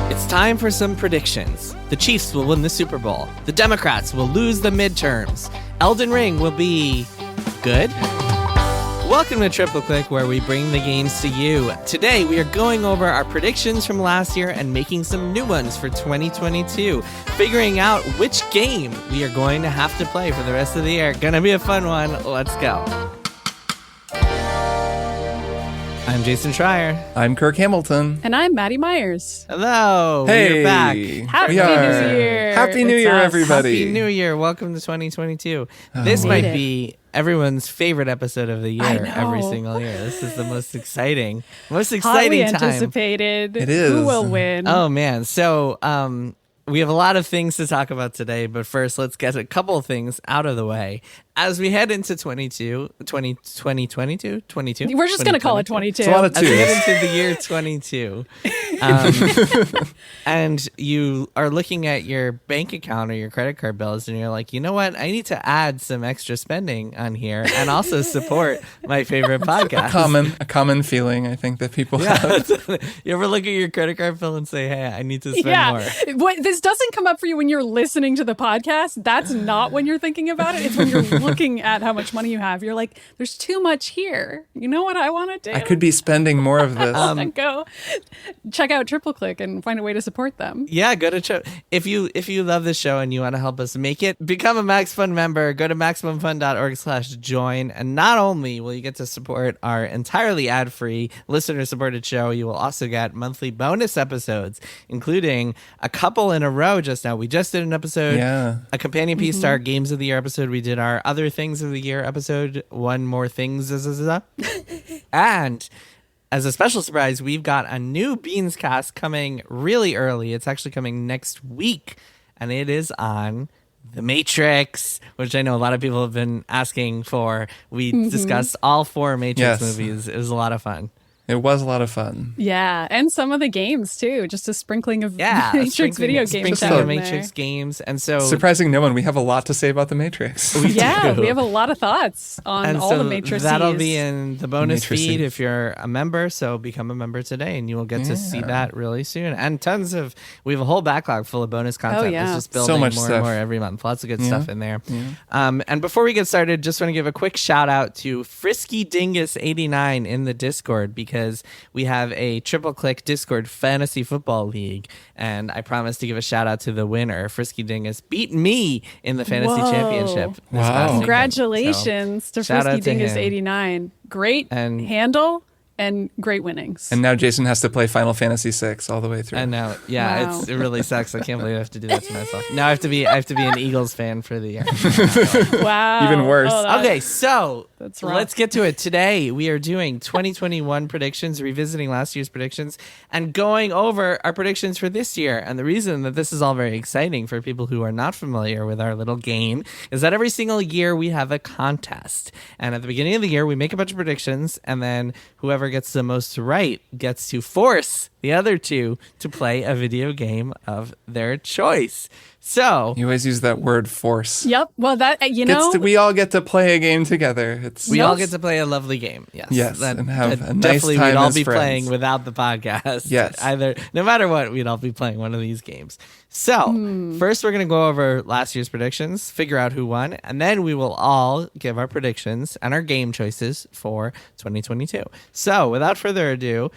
It's time for some predictions. The Chiefs will win the Super Bowl. The Democrats will lose the midterms. Elden Ring will be good. Welcome to Triple Click, where we bring the games to you. Today, we are going over our predictions from last year and making some new ones for 2022. Figuring out which game we are going to have to play for the rest of the year. Gonna be a fun one. Let's go. I'm Jason Schreier. I'm Kirk Hamilton. And I'm Maddy Myers. Hello. Hey. We're back. Happy New Year. Happy New Year, everybody. Happy New Year. Welcome to 2022. This might be everyone's favorite episode of the year every single year. This is the most exciting Hotly time. anticipated. It is. Who will win? Oh, man. So we have a lot of things to talk about today, but first let's get a couple of things out of the way. As we head into 22? We're just going to call it 22. It's a lot of As we twos. head into the year 22, and you are looking at your bank account or your credit card bills, and you're like, you know what? I need to add some extra spending on here and also support my favorite podcast. A common feeling, I think, that people have. You ever look at your credit card bill and say, hey, I need to spend more? This doesn't come up for you when you're listening to the podcast. That's not when you're thinking about it. It's when you're looking at how much money you have. You're like, there's too much here. You know what I want to do? I could be spending more of this. And go check out Triple Click and find a way to support them. Yeah, go to if you love this show and you want to help us make it, become a Max Fun member. Go to maximumfun.org/join, and not only will you get to support our entirely ad-free listener-supported show, you will also get monthly bonus episodes, including a couple in a row. Just now, we just did an episode, a companion piece to our Games of the Year episode. We did our Other Things of the Year episode, One More Things, and as a special surprise, we've got a new Beans cast coming really early. It's actually coming next week, and it is on The Matrix, which I know a lot of people have been asking for. We discussed all 4 Matrix movies. It was a lot of fun. It was a lot of fun. Yeah, and some of the games too. Just a sprinkling of Matrix video games. Matrix games, and so surprising no one. We have a lot to say about the Matrix. We have a lot of thoughts on all the Matrices. That'll be in the bonus feed if you're a member. So become a member today, and you will get to see that really soon. And we have a whole backlog full of bonus content. It's just building so much more stuff. and more every month. Lots of good stuff in there. And before we get started, just want to give a quick shout out to Frisky Dingus 89 in the Discord, because we have a Triple Click Discord fantasy football league, and I promised to give a shout out to the winner. Frisky Dingus beat me in the fantasy championship. Wow. Congratulations to Frisky Dingus 89. Great handle and great winnings. And now Jason has to play Final Fantasy VI all the way through. And now, it really sucks. I can't believe I have to do that to myself. Now I have to be an Eagles fan for the year. Wow. Even worse. Okay, so that's rough. Let's get to it. Today we are doing 2021 predictions, revisiting last year's predictions, and going over our predictions for this year. And the reason that this is all very exciting for people who are not familiar with our little game is that every single year we have a contest. And at the beginning of the year, we make a bunch of predictions, and then whoever gets the most right gets to force the other two to play a video game of their choice. So you always use that word force. Yep. Well, that we all get to play a game together. We all get to play a lovely game. Yes. And have a nice definitely time we'd all as be friends. playing without the podcast. Yes. No matter what, we'd all be playing one of these games. So first we're going to go over last year's predictions, figure out who won, and then we will all give our predictions and our game choices for 2022. So without further ado,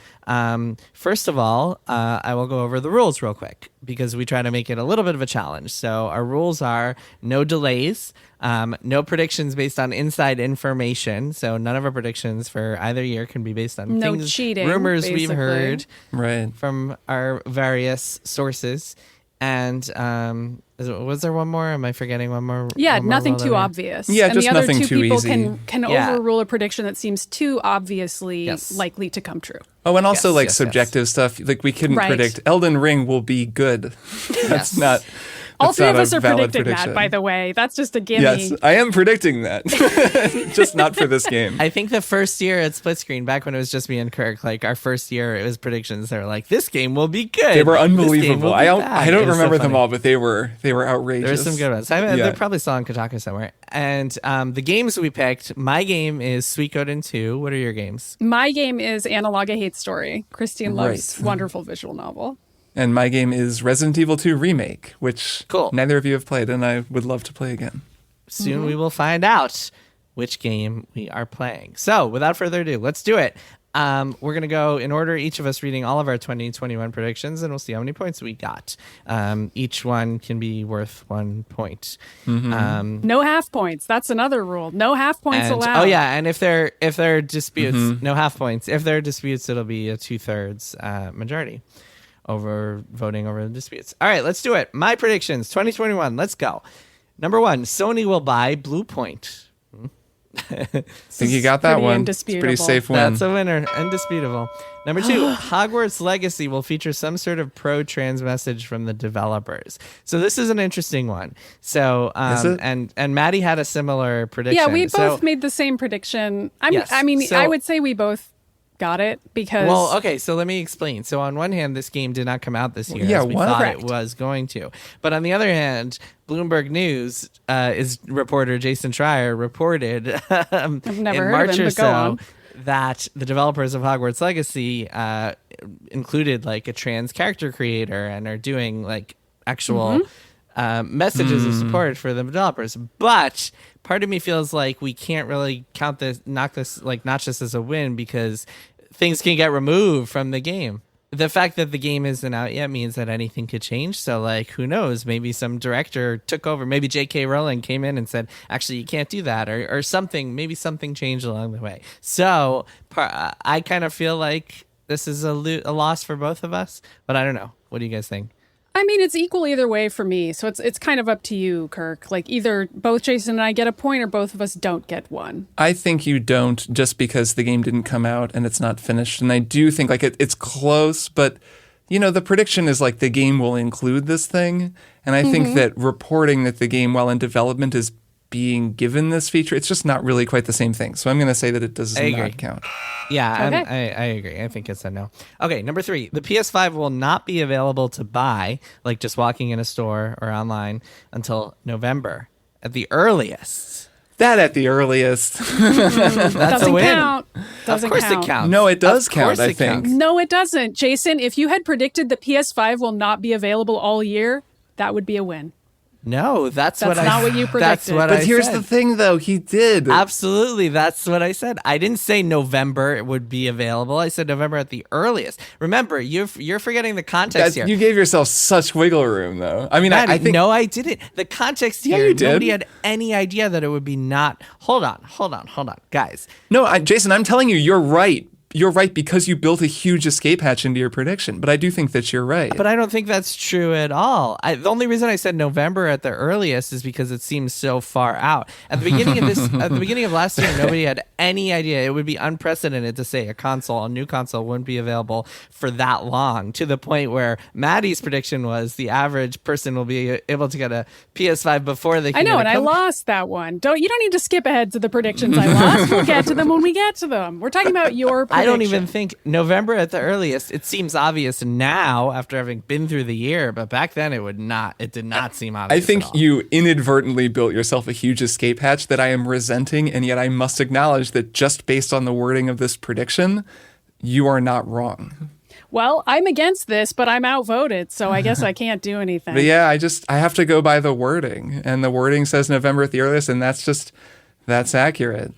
first of all, I will go over the rules real quick, because we try to make it a little bit of a challenge. So our rules are no delays, no predictions based on inside information. So none of our predictions for either year can be based on things, cheating, rumors basically. we've heard from our various sources. And was there one more? Am I forgetting one more? Yeah, nothing too obvious. Yeah, and just the other nothing two too people easy. can overrule a prediction that seems too obviously likely to come true. Oh, and also subjective stuff. Like we couldn't predict Elden Ring will be good. That's not. All three of us are predicting that, by the way. That's just a gimme. Yes, I am predicting that. Just not for this game. I think the first year at Split Screen, back when it was just me and Kirk, like our first year, it was predictions. They were like, this game will be good. They were unbelievable. I don't remember so them all, but they were outrageous. There were some good ones. They're probably still on Kotaku somewhere. And the games we picked, my game is Suikoden 2. What are your games? My game is Analog: A Hate Story. Christine Love's wonderful visual novel. And my game is Resident Evil 2 Remake, which Cool. neither of you have played, and I would love to play again. Soon we will find out which game we are playing. So without further ado, let's do it. We're going to go in order, each of us reading all of our 2021 predictions, and we'll see how many points we got. Each one can be worth 1 point. No half points. That's another rule. No half points allowed. Oh yeah, and if there are disputes, no half points. If there are disputes, it'll be a 2/3 majority over voting over the disputes. All right, let's do it. My predictions, 2021. Let's go. Number 1, Sony will buy Blue Point. I think you got that one. It's a pretty safe win. That's a winner. Indisputable. Number 2, Hogwarts Legacy will feature some sort of pro-trans message from the developers. So this is an interesting one. So Is it? and Maddy had a similar prediction. Yeah, we both made the same prediction. I would say we both got it because... Well, okay, so let me explain. So on one hand, this game did not come out this year as we thought it was going to. But on the other hand, Bloomberg News reporter Jason Schreier reported I've never in heard March of him, or but go so on. that the developers of Hogwarts Legacy included like a trans character creator and are doing like actual messages of support for the developers. But part of me feels like we can't really notch this as a win because things can get removed from the game. The fact that the game isn't out yet means that anything could change. So, like, who knows? Maybe some director took over. Maybe J.K. Rowling came in and said, actually, you can't do that, or something. Maybe something changed along the way. So, I kind of feel like this is a loss for both of us. But I don't know. What do you guys think? I mean, it's equal either way for me. So it's kind of up to you, Kirk. Like either both Jason and I get a point or both of us don't get one. I think you don't, just because the game didn't come out and it's not finished. And I do think like it's close, but you know, the prediction is like the game will include this thing. And I think that reporting that the game while in development is being given this feature, it's just not really quite the same thing. So I'm going to say that it does not count. Yeah, Okay. I agree. I think it's a no. Okay, number 3. The PS5 will not be available to buy, like just walking in a store or online, until November at the earliest. That at the earliest. That's Doesn't a win. count. Doesn't Of course count. it counts. No, it does Of course count, I it think. counts. No, it doesn't. Jason, if you had predicted the PS5 will not be available all year, that would be a win. No, that's That's not what you That's predicted. what But I here's said. the thing, though. He did. Absolutely, that's what I said. I didn't say November it would be available. I said November at the earliest. Remember, you're forgetting the context here. You gave yourself such wiggle room, though. I mean, Maddie, I think... no, I didn't. The context Yeah, here, you did. nobody had any idea that it would be not. Hold on, guys. No, Jason, I'm telling you, you're right. You're right because you built a huge escape hatch into your prediction. But I do think that you're right. But I don't think that's true at all. The only reason I said November at the earliest is because it seems so far out. At the beginning of last year, nobody had any idea. It would be unprecedented to say a new console wouldn't be available for that long, to the point where Maddie's prediction was the average person will be able to get a PS5 before they can I know, get and I lost that one. You don't need to skip ahead to the predictions I lost. We'll get to them when we get to them. We're talking about your prediction. I don't even think November at the earliest. It seems obvious now after having been through the year, but back then it did not seem obvious. I think at all. you inadvertently built yourself a huge escape hatch that I am resenting, and yet I must acknowledge that just based on the wording of this prediction, you are not wrong. Well, I'm against this, but I'm outvoted, so I guess I can't do anything. But yeah, I have to go by the wording, and the wording says November at the earliest, and that's accurate.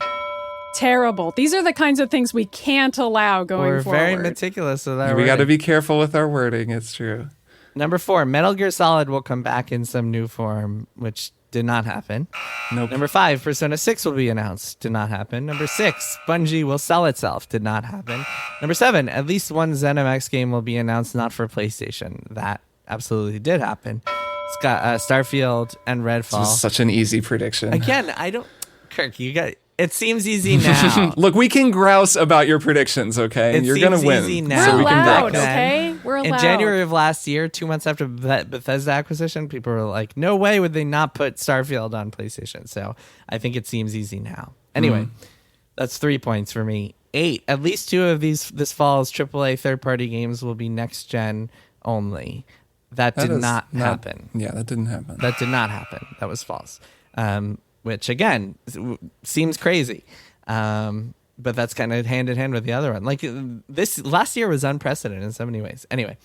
Terrible. These are the kinds of things we can't allow going forward. We're very meticulous with our We got to wording. be careful with our wording. It's true. Number 4, Metal Gear Solid will come back in some new form, which did not happen. Nope. Number 5, Persona 6 will be announced. Did not happen. Number 6, Bungie will sell itself. Did not happen. Number 7, at least one ZeniMax game will be announced, not for PlayStation. That absolutely did happen. It's got Starfield and Redfall. This is such an easy prediction. Again, Kirk, it seems easy now. Look, we can grouse about your predictions, okay? And you're going to win. Easy We're now. we can allowed, back okay? We're allowed. In January of last year, 2 months after Bethesda acquisition, people were like, no way would they not put Starfield on PlayStation. So I think it seems easy now. Anyway, that's 3 points for me. 8, at least 2 of this fall's AAA third-party games will be next-gen only. That did not happen. Yeah, that didn't happen. That did not happen. That was false. Which, again, seems crazy. But that's kind of hand in hand with the other one. Like, this last year was unprecedented in so many ways. Anyway,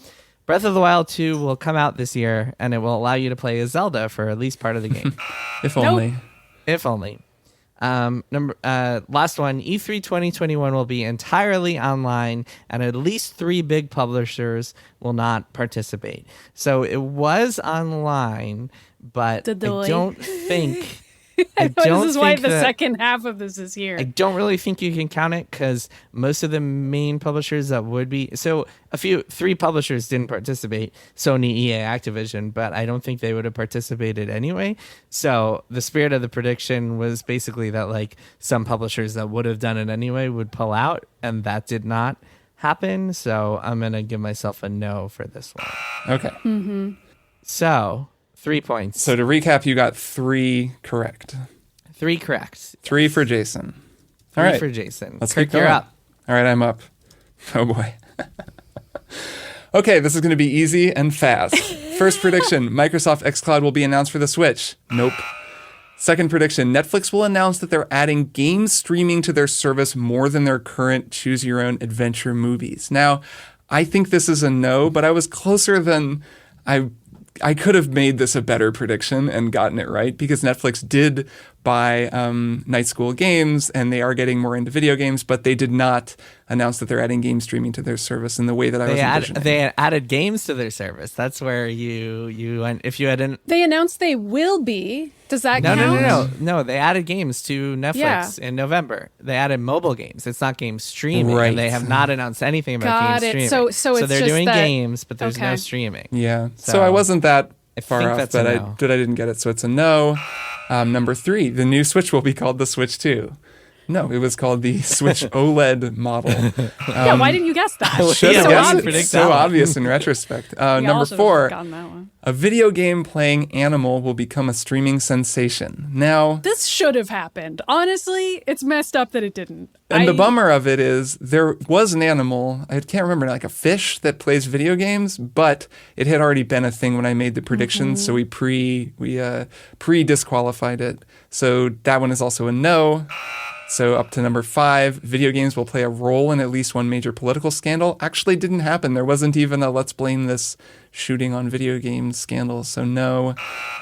Breath of the Wild 2 will come out this year, and it will allow you to play as Zelda for at least part of the game. If only. If only. Last one, E3 2021 will be entirely online, and at least 3 big publishers will not participate. So it was online, but I don't think... This is why the second half of this is here. I don't really think you can count it because most of the main publishers that would be... So 3 publishers didn't participate, Sony, EA, Activision, but I don't think they would have participated anyway. So the spirit of the prediction was basically that like some publishers that would have done it anyway would pull out, and that did not happen. So I'm going to give myself a no for this one. Okay. Mm-hmm. So... 3 points. So to recap, you got 3 correct. 3 correct. 3 for Jason. All 3 right. For Jason. Let's Kirk, keep going. you're up. All right, I'm up. Oh boy. Okay, this is going to be easy and fast. First prediction, Microsoft xCloud will be announced for the Switch. Nope. Second prediction, Netflix will announce that they're adding game streaming to their service more than their current choose-your-own-adventure movies. Now, I think this is a no, but I was closer than I could have made this a better prediction and gotten it right because Netflix did buy Night School Games and they are getting more into video games, but they did not announce that they're adding game streaming to their service in the way that I was envisioning. They added games to their service. That's where you went. If you had They announced they will be. Does that count? No. They added games to Netflix in November. They added mobile games. It's not game streaming. Right. And they have not announced anything about game streaming. So they're it's doing just games, but there's no streaming. Yeah. So I wasn't that far think off, that's but a I no. didn't get it. So it's a no. Number 3, the new Switch will be called the Switch 2. No, it was called the Switch OLED model. Yeah, why didn't you guess that? Should have so guessed obvious. it. So obvious in retrospect. Number 4, gotten that one. a video game playing Animal will become a streaming sensation. Now, This should have happened. Honestly, it's messed up that it didn't. and the bummer of it is there was an animal, I can't remember, like a fish that plays video games, but it had already been a thing when I made the predictions, so we pre-disqualified it. So that one is also a no. So up to number 5, video games will play a role in at least one major political scandal. Actually didn't happen. There wasn't even a let's blame this shooting on video games scandal, so no.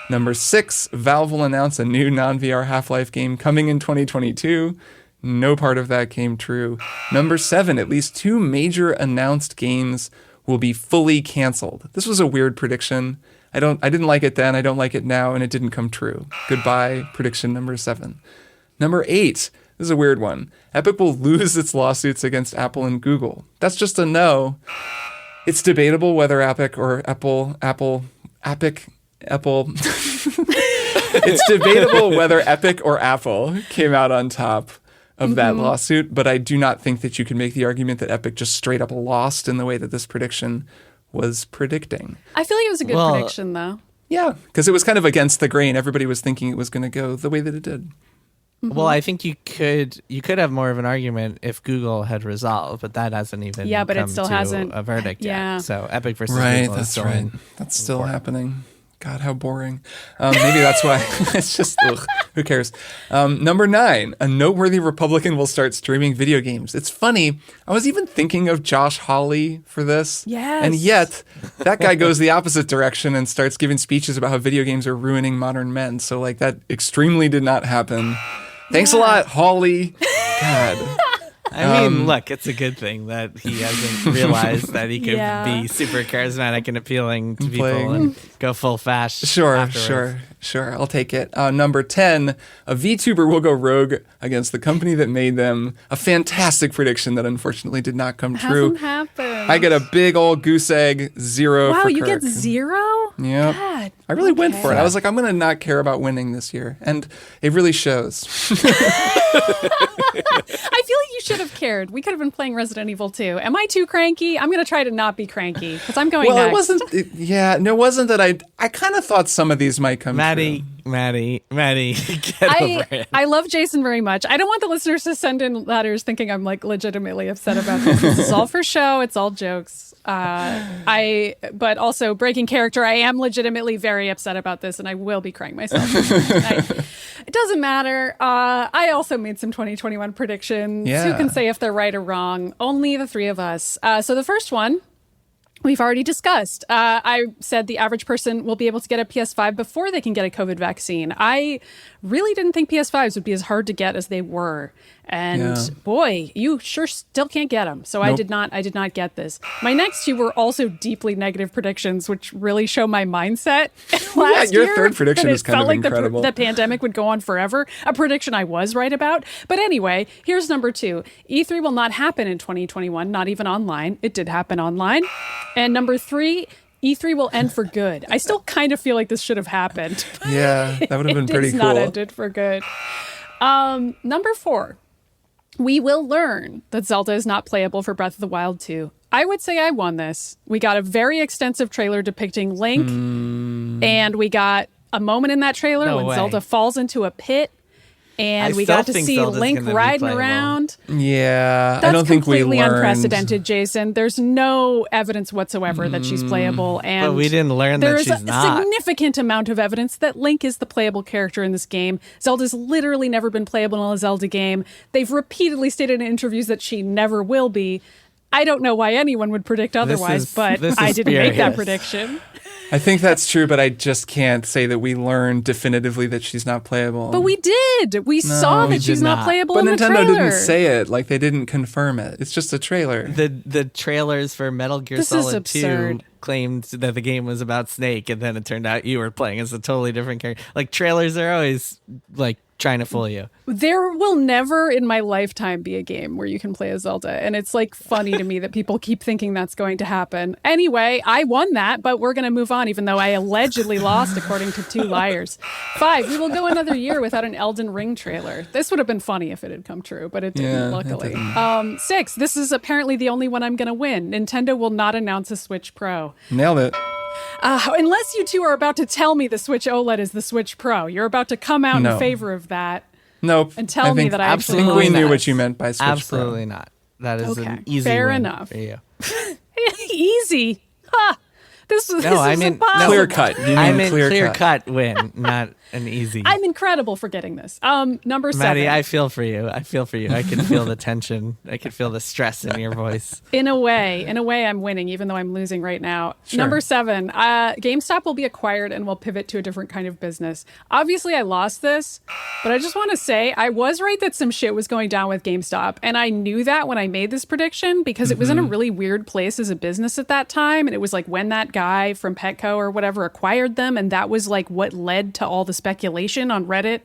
Number 6, Valve will announce a new non-VR Half-Life game coming in 2022. No part of that came true. Number 7, at least 2 major announced games will be fully canceled. This was a weird prediction. I didn't like it then, I don't like it now, and it didn't come true. Goodbye, prediction number 7. Number 8, this is a weird one. Epic will lose its lawsuits against Apple and Google. That's just a no. It's debatable whether Epic or Apple. It's debatable whether Epic or Apple came out on top of that lawsuit, but I do not think that you can make the argument that Epic just straight up lost in the way that this prediction was predicting. I feel like it was a good prediction, though. Yeah, because it was kind of against the grain. Everybody was thinking it was going to go the way that it did. Well, I think you could have more of an argument if Google had resolved, but that hasn't even but come it still to hasn't. a verdict Yeah. yet. So Epic versus Right, Google is that's still right. in That's still court. happening. God, how boring. Maybe that's why. It's just, who cares? Number 9, a noteworthy Republican will start streaming video games. It's funny. I was even thinking of Josh Hawley for this. Yes. And yet, that guy goes the opposite direction and starts giving speeches about how video games are ruining modern men. So, like, that extremely did not happen. Thanks a lot, Hawley. God. I mean, look, it's a good thing that he hasn't realized that he could be super charismatic and appealing to people and go full fast. Sure. I'll take it. Number 10, a VTuber will go rogue against the company that made them. A fantastic prediction that unfortunately did not come true. Hasn't happened. I get a big old goose egg, 0 Wow, for you Kirk. get 0? Yeah. God. I really went for it. I was like, I'm going to not care about winning this year. And it really shows. I feel like you should have cared. We could have been playing Resident Evil 2. Am I too cranky? I'm going to try to not be cranky because I'm going Well, next. it wasn't. It wasn't that I kind of thought some of these might come true. Maddie, get over it. I love Jason very much. I don't want the listeners to send in letters thinking I'm like legitimately upset about this. This is all for show. It's all jokes. But also breaking character. I am legitimately very upset about this, and I will be crying myself. It doesn't matter. I also made some 2021 predictions. Yeah. Who can say if they're right or wrong? Only the 3 of us. So the first one, we've already discussed. I said the average person will be able to get a PS5 before they can get a COVID vaccine. I really didn't think PS5s would be as hard to get as they were. And boy, you sure still can't get them. So nope. I did not get this. My next two were also deeply negative predictions, which really show my mindset. Last your year, third prediction is kind of incredible. The pandemic would go on forever. A prediction I was right about. But anyway, here's number 2. E3 will not happen in 2021, not even online. It did happen online. And number 3, E3 will end for good. I still kind of feel like this should have happened. Yeah, that would have been pretty cool. It's not ended for good. Number 4. We will learn that Zelda is not playable for Breath of the Wild 2. I would say I won this. We got a very extensive trailer depicting Link, and we got a moment in that trailer when Zelda falls into a pit, and we got to see Zelda's Link riding around. Yeah, That's I don't think we learned. Completely unprecedented, Jason. There's no evidence whatsoever that she's playable, and but we didn't learn that she's not. There's a significant amount of evidence that Link is the playable character in this game. Zelda's literally never been playable in a Zelda game. They've repeatedly stated in interviews that she never will be. I don't know why anyone would predict otherwise, but I didn't make that prediction. I think that's true, but I just can't say that we learned definitively that she's not playable. But we did. We saw that she's not playable in the trailer. But Nintendo didn't say it. Like, they didn't confirm it. It's just a trailer. The trailers for Metal Gear Solid 2 claimed that the game was about Snake, and then it turned out you were playing as a totally different character. Like, trailers are always, like, trying to fool you. There will never in my lifetime be a game where you can play as Zelda. And it's like funny to me that people keep thinking that's going to happen. Anyway, I won that, but we're going to move on, even though I allegedly lost, according to 2 liars. 5, we will go another year without an Elden Ring trailer. This would have been funny if it had come true, but it didn't, luckily. It didn't. 6, this is apparently the only one I'm going to win. Nintendo will not announce a Switch Pro. Nailed it. Unless you two are about to tell me the Switch OLED is the Switch Pro. You're about to come out in favor of that. Nope. And tell me that I actually think we knew what you meant by Switch Absolutely not. That is an easy fair win enough. for you. Easy. Ha! This is impossible. Clear cut. I meant clear cut win, not an easy. I'm incredible for getting this. Number 7. Maddy, I feel for you. I can feel the tension. I can feel the stress in your voice. In a way, I'm winning, even though I'm losing right now. Sure. Number 7. GameStop will be acquired and will pivot to a different kind of business. Obviously, I lost this, but I just want to say I was right that some shit was going down with GameStop, and I knew that when I made this prediction because it was in a really weird place as a business at that time, and it was like when that guy from Petco or whatever acquired them, and that was like what led to all the speculation on Reddit.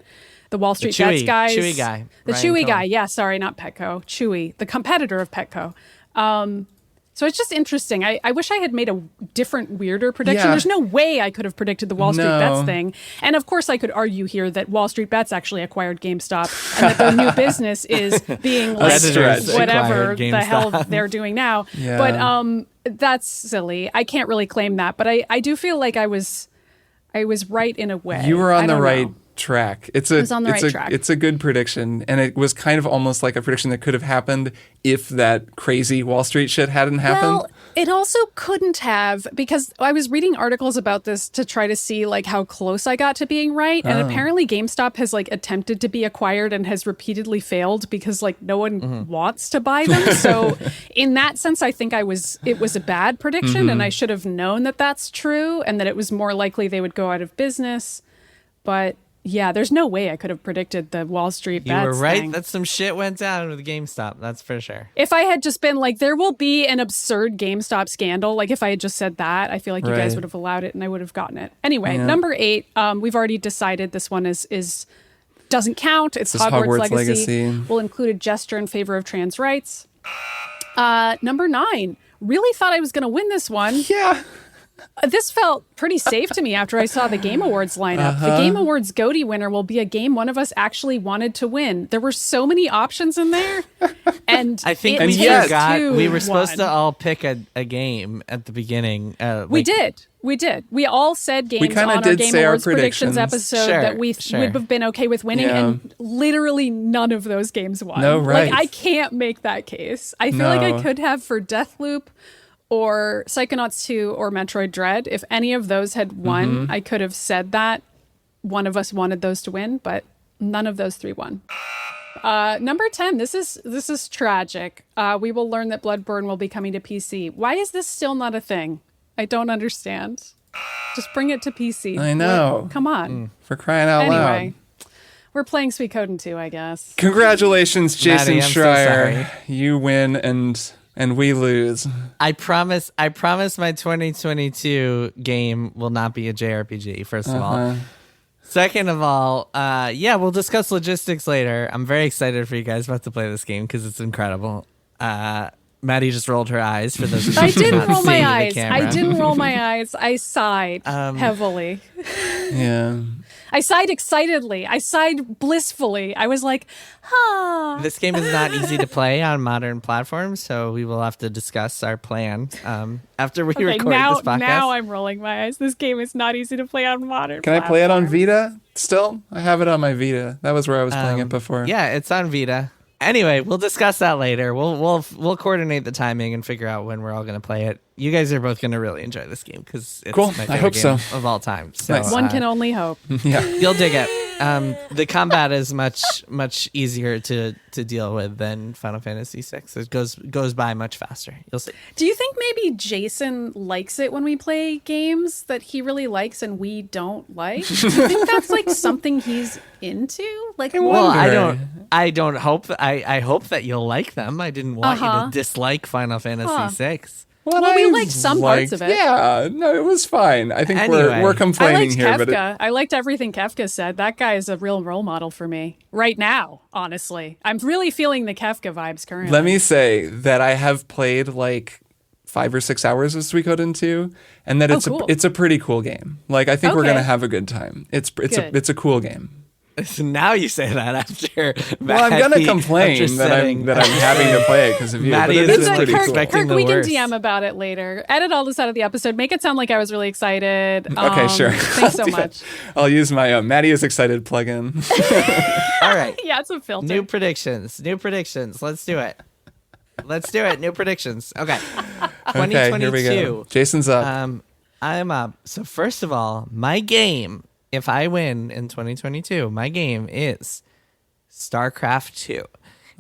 The Wall Street Bets guys. Chewy guy. The Chewy guy. Yeah, sorry, not Petco. Chewy, the competitor of Petco. So it's just interesting. I wish I had made a different, weirder prediction. Yeah. There's no way I could have predicted the Wall Street Bets thing. And of course, I could argue here that Wall Street Bets actually acquired GameStop and that their new business is being like whatever the hell they're doing now. Yeah. But that's silly. I can't really claim that. But I do feel like I was right in a way. You were on the right track. It's a good prediction, and it was kind of almost like a prediction that could have happened if that crazy Wall Street shit hadn't happened. Well, it also couldn't have, because I was reading articles about this to try to see like how close I got to being right, and apparently GameStop has like attempted to be acquired and has repeatedly failed because like no one wants to buy them. So in that sense, I think it was a bad prediction, and I should have known that that's true and that it was more likely they would go out of business. But yeah, there's no way I could have predicted the Wall Street Bets. You were right thing. that some shit went down with GameStop. That's for sure. If I had just been like, there will be an absurd GameStop scandal, like if I had just said that, I feel like you guys would have allowed it and I would have gotten it. Anyway, number 8, we've already decided this one is doesn't count. It's Hogwarts Legacy. We'll include a gesture in favor of trans rights. Number 9, really thought I was going to win this one. Yeah. This felt pretty safe to me after I saw the Game Awards lineup. The Game Awards GOTY winner will be a game one of us actually wanted to win. There were so many options in there, and I think we were supposed to all pick a game at the beginning. We did. We all said games on our Game Awards predictions episode that we would have been okay with winning, and literally none of those games won. No, right. Like, I can't make that case. I feel like I could have for Deathloop or Psychonauts 2 or Metroid Dread. If any of those had won, I could have said that one of us wanted those to win, but none of those 3 won. Number 10. This is tragic. We will learn that Bloodborne will be coming to PC. Why is this still not a thing? I don't understand. Just bring it to PC. I know. Come on. For crying out Anyway, loud. we're playing Suikoden 2, I guess. Congratulations, Jason Maddy, I'm so Schreier. sorry. You win and we lose. I promise my 2022 game will not be a JRPG, first of all. Second of all, we'll discuss logistics later. I'm very excited for you guys about to play this game because it's incredible. Maddy just rolled her eyes for those of you I who didn't cannot roll see my the eyes. camera. I didn't roll my eyes. I sighed heavily. Yeah. I sighed excitedly. I sighed blissfully. I was like, ah. This game is not easy to play on modern platforms, so we will have to discuss our plan after we record this podcast. Now I'm rolling my eyes. This game is not easy to play on modern Can I play it on platforms. Vita still? I have it on my Vita. That was where I was playing it before. Yeah, it's on Vita. Anyway, we'll discuss that later. We'll coordinate the timing and figure out when we're all going to play it. You guys are both going to really enjoy this game because it's Cool. my favorite I hope game so. of all time. So Nice. One can only hope. Yeah. you'll dig it. The combat is much easier to deal with than Final Fantasy VI. It goes by much faster. You'll see. Do you think maybe Jason likes it when we play games that he really likes and we don't like? Do you think that's like something he's into? Like, Well, wonder. I don't hope. I hope that you'll like them. I didn't want you to dislike Final Fantasy VI. Well, we liked some parts of it. Yeah, no, it was fine. I think Anyway. we're I complaining liked here, but Kefka. I liked everything Kefka said. That guy is a real role model for me right now, honestly. I'm really feeling the Kefka vibes currently. let me say that I have played like 5 or 6 hours of Suikoden 2, and that cool. it's a pretty cool game. Like I think we're Okay. gonna have a good time. It's Good. a cool game. So now you say that after. Well, I'm gonna complain that I'm having to play it because of you. Maddie but it is is like pretty cool. expecting Kirk, the we can worst. DM about it later. Edit all this out of the episode. Make it sound like I was really excited. Okay, sure. Thanks so I'll do that. much. I'll use my Maddie is excited plugin. All right. Yeah, it's a filter. New predictions. Let's do it. New predictions. Okay. Okay, here we 2022. go. Jason's up. I'm up. So first of all, my game, if I win in 2022, my game is StarCraft 2.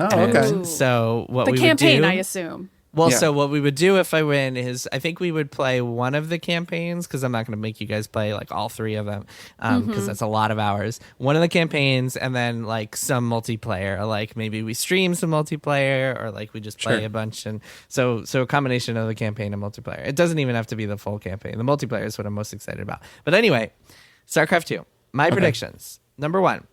Oh, And okay. so what the we campaign, would do, I assume. well, Yeah. so what we would do if I win is I think we would play one of the campaigns because I'm not going to make you guys play like all 3 of them because that's a lot of hours. One of the campaigns and then like some multiplayer, or like maybe we stream some multiplayer or like we just play Sure. a bunch. And so a combination of the campaign and multiplayer. It doesn't even have to be the full campaign. The multiplayer is what I'm most excited about. But anyway, StarCraft 2. My predictions. Number 1.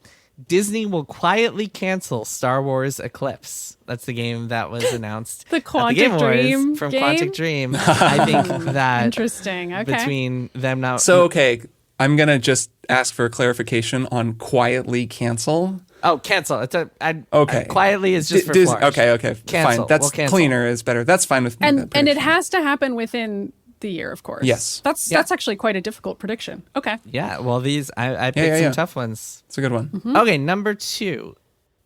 Disney will quietly cancel Star Wars Eclipse. That's the game that was announced The at Quantic Game Awards Dream from game? Quantic Dream. I think that Interesting. Okay. between them now. So okay, I'm gonna just ask for a clarification on quietly cancel. Cancel. Okay. Quietly is just for Dis- flourish. Okay, Cancel. fine. That's We'll cancel. cleaner is better. That's fine with me. and that it prediction. has to happen within the year, of course. Yes. That's actually quite a difficult prediction. Okay. Yeah. Well, these I picked yeah. some tough ones. It's a good one. Okay. Number 2.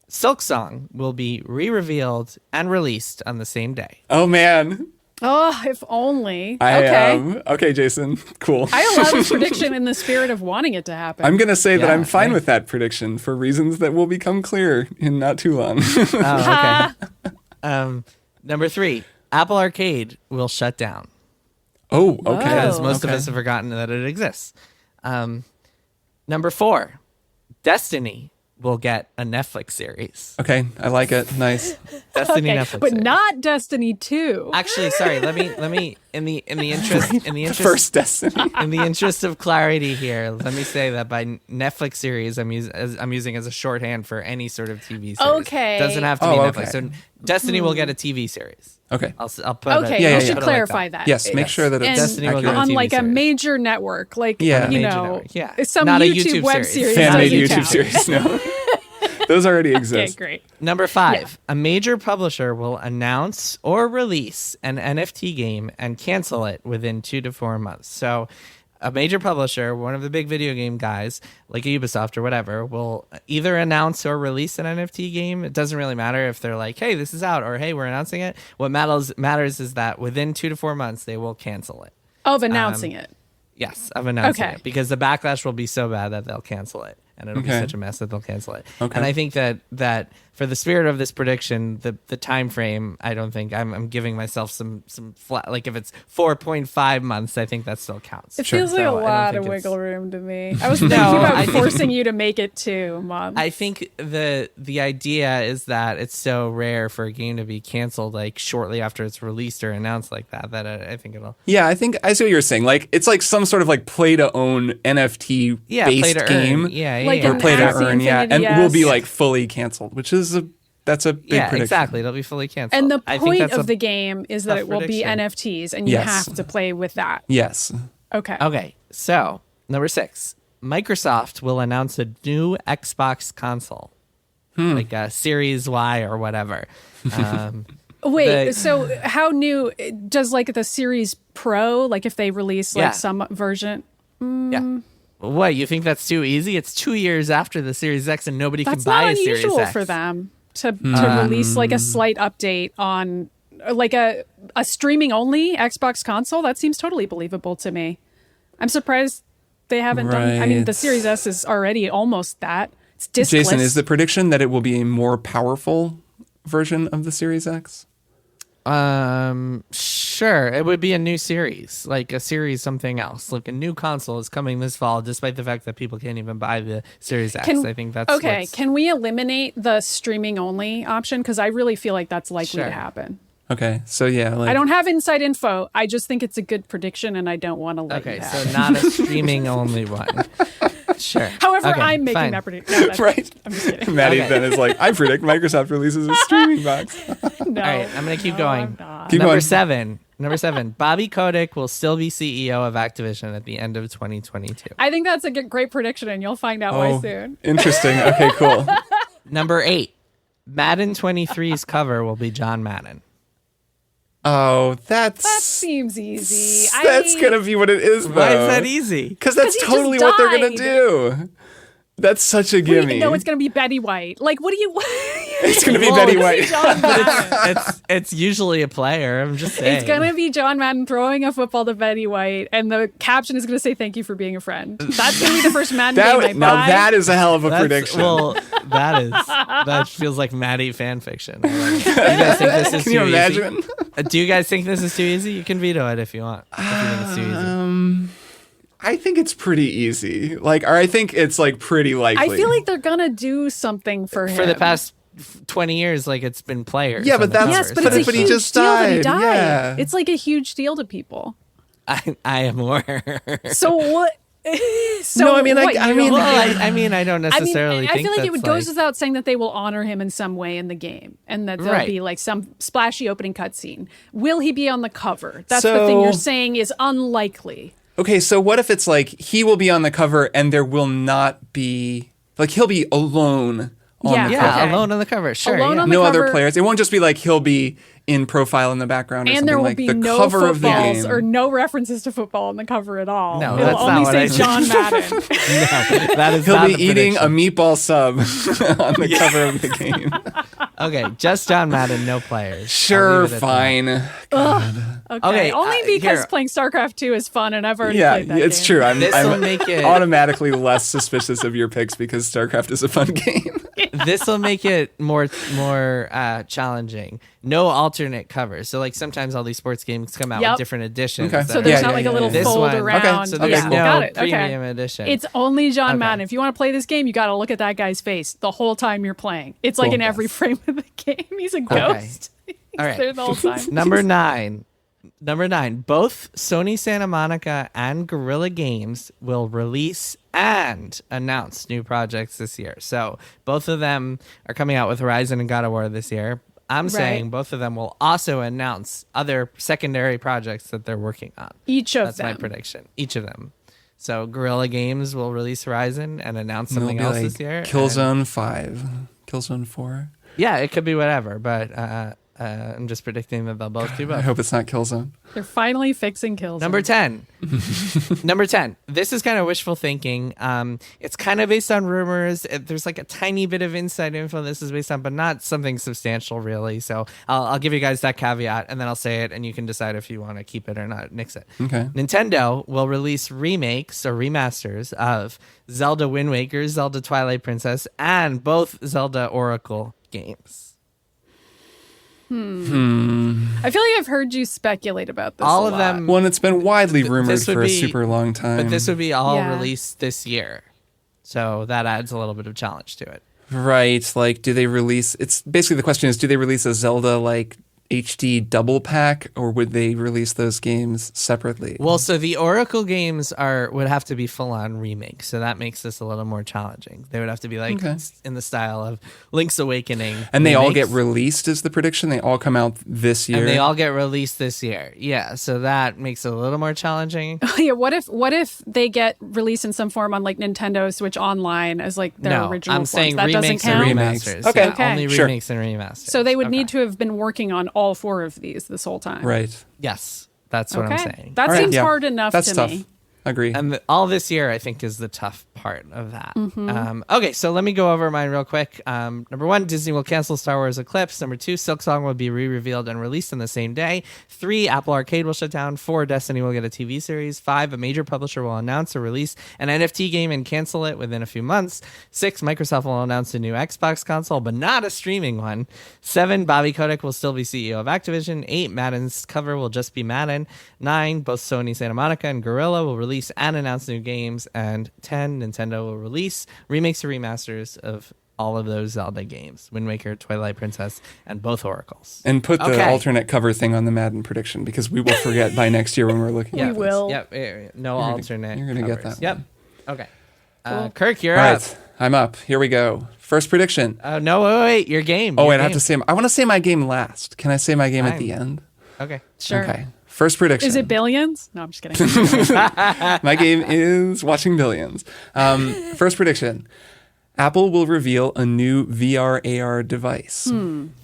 Silk Song will be re-revealed and released on the same day. Oh man, Oh, if only. I Okay. okay, Jason. Cool. I allow this prediction in the spirit of wanting it to happen. I'm gonna say that Yeah, I'm fine right. with that prediction for reasons that will become clear in not too long. Oh, okay. Number 3. Apple Arcade will shut down. Oh, okay. Because most of Okay. us have forgotten that it exists. Number 4, Destiny will get a Netflix series. Okay, I like it. Nice. Destiny okay, Netflix but series. not Destiny 2. Actually, sorry. Let me in the interest First Destiny. in the interest of clarity here, let me say that by Netflix series, I'm using as a shorthand for any sort of TV series. Okay. Doesn't have to be Oh, Netflix. okay. So Destiny will get a TV series. Okay. I'll put Okay, it. Yeah, you yeah, should yeah. put it clarify like that. Yes, make sure that And it's Destiny will get accurate. a on TV like a series. major network, like Yeah. you Major know, network, yeah. some Not a YouTube YouTube web series. series. Fan-made doesn't YouTube count. series. No, those already Okay, exist. great. Number 5, a major publisher will announce or release an NFT game and cancel it within 2 to 4 months. So a major publisher, one of the big video game guys, like Ubisoft or whatever, will either announce or release an NFT game. It doesn't really matter if they're like, hey, this is out, or hey, we're announcing it. What matters is that within 2 to 4 months, they will cancel it. Of announcing it. Yes, of announcing Okay. it. Because the backlash will be so bad that they'll cancel it. and it'll be Okay. such a mess that they'll cancel it. Okay. And I think that for the spirit of this prediction, the time frame, I don't think I'm giving myself some flat. Like if it's 4.5 months, I think that still counts. It feels like So a I don't lot think of it's- wiggle room to me. I was thinking about I think- forcing you to make it 2 months. I think the idea is that it's so rare for a game to be canceled like shortly after it's released or announced like that I think it'll Yeah, I think I see what you're saying. Like it's like some sort of like play to own NFT play based to game. earn. Yeah, Like yeah. Or play to Axie earn, yeah. Infinity, And will be yes. like fully canceled, which is that's a big prediction. exactly. It'll be fully canceled. and the I think point that's of a- the game is that tough it will be prediction. NFTs, and you Yes. have to play with that. Yes. Okay. Okay, so number 6, Microsoft will announce a new Xbox console, like a Series Y or whatever. Wait, the- so how new does like the Series Pro, like if they release like Yeah. some version? Yeah. What, you think that's too easy? It's 2 years after the Series X, and nobody That's can buy not a Series unusual X. for them to release like a slight update on like a streaming only Xbox console. That seems totally believable to me. I'm surprised they haven't done. I mean, the Right. Series S is already almost that. It's discless. Jason, is the prediction that it will be a more powerful version of the Series X? Sure. It would be a new series, like a series something else. Like a new console is coming this fall, despite the fact that people can't even buy the Series X. I think that's okay. what's- Can we eliminate the streaming only option? Because I really feel like that's likely Sure. to happen. Okay, so yeah, like I don't have inside info. I just think it's a good prediction, and I don't want to let you Okay, have so it. not a streaming only one. Sure. However, Okay, I'm making fine. that prediction. No, that's- right. I'm just kidding. Maddie Okay. then is like, I predict Microsoft releases a streaming box. No. All right, I'm gonna keep going. I'm not. Keep Number going. 7. Number 7. Bobby Kotick will still be CEO of Activision at the end of 2022. I think that's a great prediction, and you'll find out why soon. Interesting. Okay, cool. Number 8. Madden 23's cover will be John Madden. Oh, That seems easy. that's gonna be what it is, though. Why is that easy? Because that's 'Cause he just totally what they're gonna died. do. That's such a gimme. No, it's going to be Betty White. Like, what do you? It's gonna be Well, Betty it's White. John Madden. It's usually a player. I'm just saying. It's going to be John Madden throwing a football to Betty White, and the caption is going to say, "Thank you for being a friend." That's going to be the first Madden game I Now buy. that is a hell of a That's- prediction. Well, that feels like Maddie fan fiction. Do you guys think this is Can you too imagine? easy? Do you guys think this is too easy? You can veto it if you want. If you think it's too easy. I think it's pretty easy. Like, or I think it's like pretty likely. I feel like they're going to do something for him. For the past 20 years, like it's been players. Yeah, on but the that's- Yes, covers, but But it's a he huge just deal that he died. died. Yeah. It's like a huge deal to people. I am aware. So what? So No, I mean, what, I you mean, don't Well, think- I mean, I don't necessarily I think feel like it that's goes without saying that they will honor him in some way in the game, and that there'll Right. be like some splashy opening cutscene. Will he be on the cover? That's the thing you're So- saying is unlikely. Okay, so what if it's like he will be on the cover and there will not be like he'll be alone on Yeah. the Yeah, cover. Okay. alone on the cover. Sure. Alone yeah. on the No other cover. players. It won't just be like he'll be in profile in the background or And something there will like be the no cover of the footballs game. or no references to football on the cover at all. No, It'll that's not only what say I John Madden. No, that is He'll not be the eating a prediction. meatball sub on the cover of the game. Okay, just John Madden, no players. I'll Sure, leave it at that. fine. Okay, only because here. playing StarCraft 2 is fun, and I've already Yeah, played that it's game. true. I'm This'll make it- automatically less suspicious of your picks because StarCraft is a fun game. This will make it more challenging. No alternate covers. So like sometimes all these sports games come out Yep. with different editions. Okay. that So are- there's Yeah, not like yeah, a little yeah. This fold one- around. Okay, so there's Okay, no cool. Got it. premium Okay. edition. It's only John Okay. Madden. If you want to play this game, you got to look at that guy's face the whole time you're playing. It's like Cool. in every frame of the game. He's a ghost. He's All right. there the whole time. Number 9. Both Sony Santa Monica and Guerrilla Games will release and announce new projects this year. So both of them are coming out with Horizon and God of War this year. I'm saying both of them will also announce other secondary projects that they're working on. Each of That's them. my prediction. Each of them. So Guerrilla Games will release Horizon and announce It'll something be else like this year. and- Killzone 5, Killzone 4. Yeah, it could be whatever, but I'm just predicting that they'll both do both. I hope it's not Killzone. They're finally fixing Killzone. Number 10. Number 10. This is kind of wishful thinking. It's kind of based on rumors. There's like a tiny bit of inside info this is based on, but not something substantial really. So I'll give you guys that caveat and then I'll say it and you can decide if you want to keep it or not, nix it. Okay. Nintendo will release remakes or remasters of Zelda Wind Waker, Zelda Twilight Princess, and both Zelda Oracle games. I feel like I've heard you speculate about this. All a of lot. them. Well, and it's been widely rumored this would for a be- super long time. But this would be all Yeah. released this year. So that adds a little bit of challenge to it. Right, like, do they release... It's basically the question is, do they release a Zelda, like, HD double pack, or would they release those games separately? Well, so the Oracle games would have to be full-on remakes, so that makes this a little more challenging. They would have to be like Okay. in the style of Link's Awakening. And they all remakes, get released, is the prediction? They all come out this year? and they all get released this year. Yeah, so that makes it a little more challenging. Yeah, what if they get released in some form on like Nintendo Switch Online as like their No, original I'm forms? saying That doesn't remakes and count. Remakes. remasters. Okay. Yeah, Okay. only Sure. remakes and remasters. So they would Okay. need to have been working on all four of these this whole time. Right. Yes, that's what I'm saying. That All right, seems yeah. hard enough That's to tough. me. Agree. And all this year, I think, is the tough part of that. Okay, so let me go over mine real quick. Number 1, Disney will cancel Star Wars Eclipse. Number 2, Silksong will be re-revealed and released on the same day. 3, Apple Arcade will shut down. 4, Destiny will get a TV series. 5, a major publisher will announce or release an NFT game and cancel it within a few months. 6, Microsoft will announce a new Xbox console, but not a streaming one. 7, Bobby Kotick will still be CEO of Activision. 8, Madden's cover will just be Madden. 9, both Sony Santa Monica and Guerrilla will release and announce new games. And 10, Nintendo will release remakes or remasters of all of those Zelda games, Wind Waker, Twilight Princess, and both Oracles. And put the Okay. alternate cover thing on the Madden prediction, because we will forget by next year when we're looking Yeah. at We this. will. Yep. No You're gonna- alternate. you're gonna get covers. that Yep. one. Okay. Cool. Kirk, you're All up. right, I'm up. Here we go. First prediction. No, wait. Your game. Oh, Your wait, I have game. to say... I want to say my game last. Can I say my game at Fine. the end? Okay. Sure. Okay. First prediction. Is it Billions? No, I'm just kidding. My game is Watching Billions. First prediction. Apple will reveal a new VR AR device.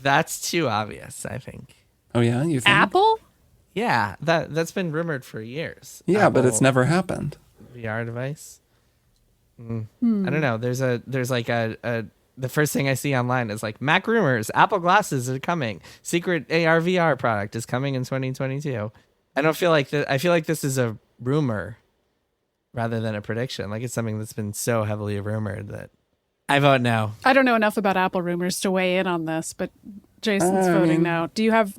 That's too obvious, I think. Oh, yeah? You think? Apple? Yeah, that's been rumored for years. Yeah, but it's Apple never happened. VR device. I don't know. There's like a the first thing I see online is like Mac rumors, Apple glasses are coming. Secret AR VR product is coming in 2022. I don't feel like that. I feel like this is a rumor rather than a prediction. Like it's something that's been so heavily rumored that I vote no. I don't know enough about Apple rumors to weigh in on this, but Jason's voting no. Do you have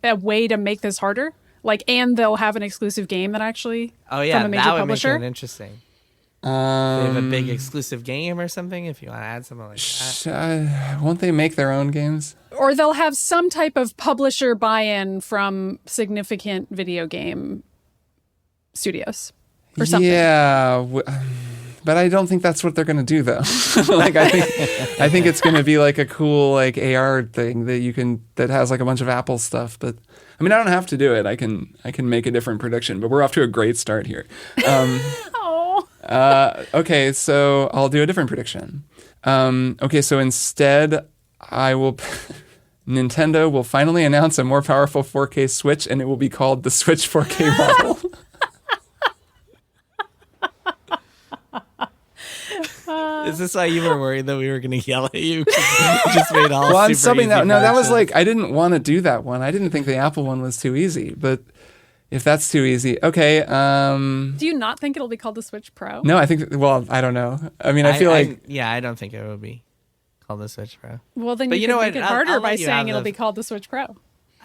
a way to make this harder? Like, and they'll have an exclusive game that actually Oh yeah, from a major that would publisher? make it interesting. They have a big exclusive game or something. If you want to add something like that. Won't they make their own games? Or they'll have some type of publisher buy-in from significant video game studios or something. Yeah, but I don't think that's what they're going to do, though. Like I think it's going to be like a cool like AR thing that has like a bunch of Apple stuff. But I mean, I don't have to do it. I can make a different prediction. But we're off to a great start here. Oh. Okay, so I'll do a different prediction. Okay, so instead, Nintendo will finally announce a more powerful 4K Switch, and it will be called the Switch 4K model. Is this why you were worried that we were going to yell at you? You just made all Well, I'm super subbing that. easy No, that was predictions. like, I didn't want to do that one. I didn't think the Apple one was too easy, but if that's too easy, okay. Do you not think it'll be called the Switch Pro? No, I think, well, I don't know. I mean, I feel like, I don't think it would be called the Switch Pro. Well, then But you you could know make what? it I'll harder let by you saying have it'll the- be called the Switch Pro.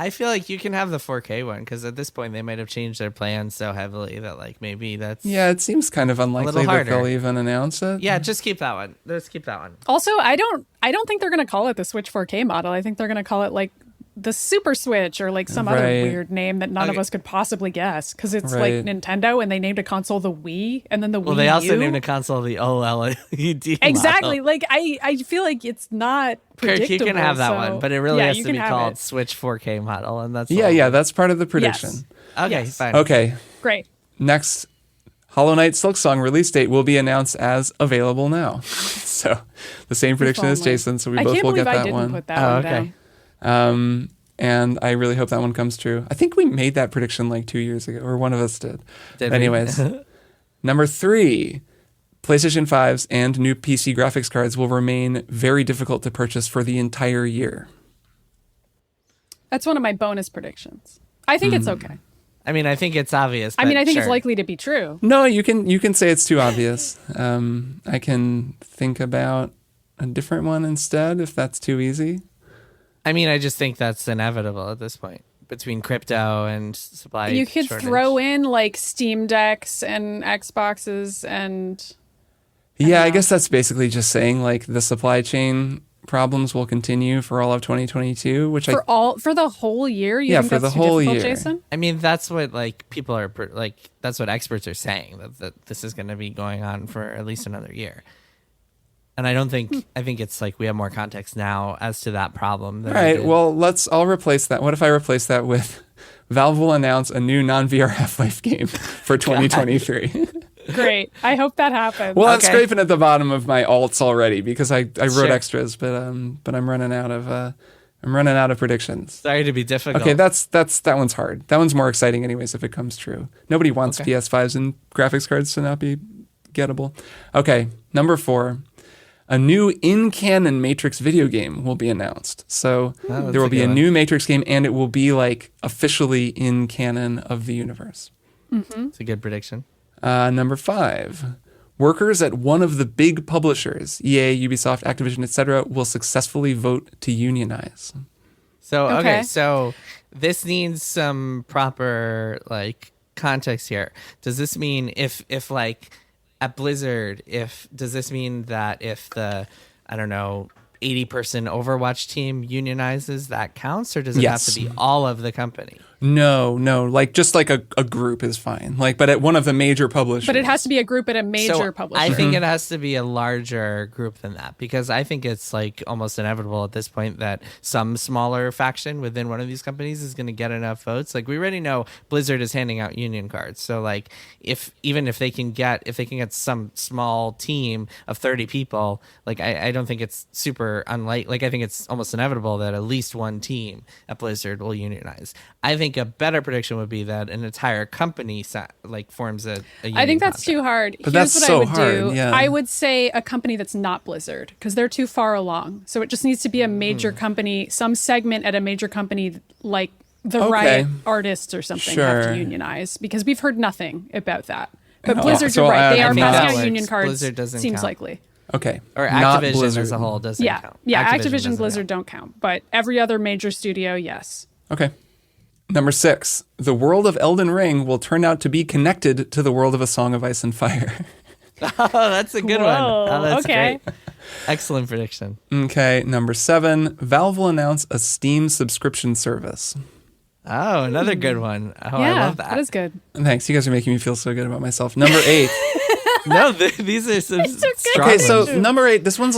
I feel like you can have the 4K one because at this point they might have changed their plans so heavily that like maybe that's yeah, it seems kind of unlikely little that they'll harder. even announce it. Yeah, just keep that one. Let's keep that one. Also, I don't think they're going to call it the Switch 4K model. I think they're going to call it like the Super Switch or like some other Right. weird name that none of Okay. us could possibly guess because it's Right. like Nintendo and they named a console the Wii and then the Well, Wii they also U. named a console the OLED. Exactly. model. Like I feel like it's not Kirk, predictable. you can have that so- one, but it really yeah, has you to can be have called it. Switch 4K model, and that's Yeah, that's part of the prediction. Yes. Okay, Yes. fine. Okay, Great. next Hollow Knight Silksong release date will be announced as available now. So the same prediction as only. Jason, so we I both can't will believe get I that didn't one. put that Oh, one okay. down. And I really hope that one comes true. I think we made that prediction like 2 years ago, or one of us did. Did we? Anyways, number 3, PlayStation 5s and new PC graphics cards will remain very difficult to purchase for the entire year. That's one of my bonus predictions. I think it's okay. I mean, I think it's obvious. I mean, I think sure. it's likely to be true. No, you can say it's too obvious. I can think about a different one instead if that's too easy. I mean, I just think that's inevitable at this point between crypto and supply. You could shortage. throw in like Steam Decks and Xboxes and... Yeah, I guess that's basically just saying like the supply chain problems will continue for all of 2022, which for the whole year. You think for that's the too whole difficult, year. Jason? I mean, that's what like people are like. That's what experts are saying that this is going to be going on for at least another year. And I don't think I think it's like we have more context now as to that problem. Than we Right. did. Well, I'll replace that. What if I replace that with Valve will announce a new non-VR Half-Life game for 2023? Great. I hope that happens. Well, I'm Okay. scraping at the bottom of my alts already because I wrote Sure. extras, but I'm running out of predictions. Sorry to be difficult. Okay, that one's hard. That one's more exciting anyways if it comes true. Nobody wants Okay. PS5s and graphics cards to not be gettable. Okay, number 4. A new in-canon Matrix video game will be announced. So that's there will a be good a one. new Matrix game and it will be like officially in canon of the universe. It's a good prediction. Number 5. Workers at one of the big publishers, EA, Ubisoft, Activision, etc., will successfully vote to unionize. So Okay. so this needs some proper like context here. Does this mean if like at Blizzard, does this mean that if the 80-person Overwatch team unionizes, that counts, or does it Yes. have to be all of the company? No, like just like a group is fine. Like, but at one of the major publishers. but it has to be a group at a major So publisher. I think it has to be a larger group than that, because I think it's like almost inevitable at this point that some smaller faction within one of these companies is going to get enough votes. Like we already know Blizzard is handing out union cards. So like if they can get some small team of 30 people, like I don't think it's super unlikely. Like I think it's almost inevitable that at least one team at Blizzard will unionize. I think a better prediction would be that an entire company forms a union. I think that's contract. too hard. But Here's that's what so I would hard, do. yeah. I would say a company that's not Blizzard because they're too far along. So it just needs to be a major company, some segment at a major company like the Okay. Riot artists or something have Sure. to unionize because we've heard nothing about that. But Oh, Blizzard, so you're right. They I are think passing that out works. union cards. Blizzard doesn't Seems count. likely. Okay. Or not Activision Blizzard. as a whole doesn't Yeah. count. Yeah. Activision doesn't and Blizzard don't count. But every other major studio, yes. Okay. Number 6. The world of Elden Ring will turn out to be connected to the world of A Song of Ice and Fire. Oh, that's a good one. Whoa, Oh, that's okay. great. Excellent prediction. Okay. Number 7. Valve will announce a Steam subscription service. Oh, another good one. Oh, Yeah, I love that. that is good. Thanks. You guys are making me feel so good about myself. Number 8. No, these are some strong Okay, so ones. number 8, this one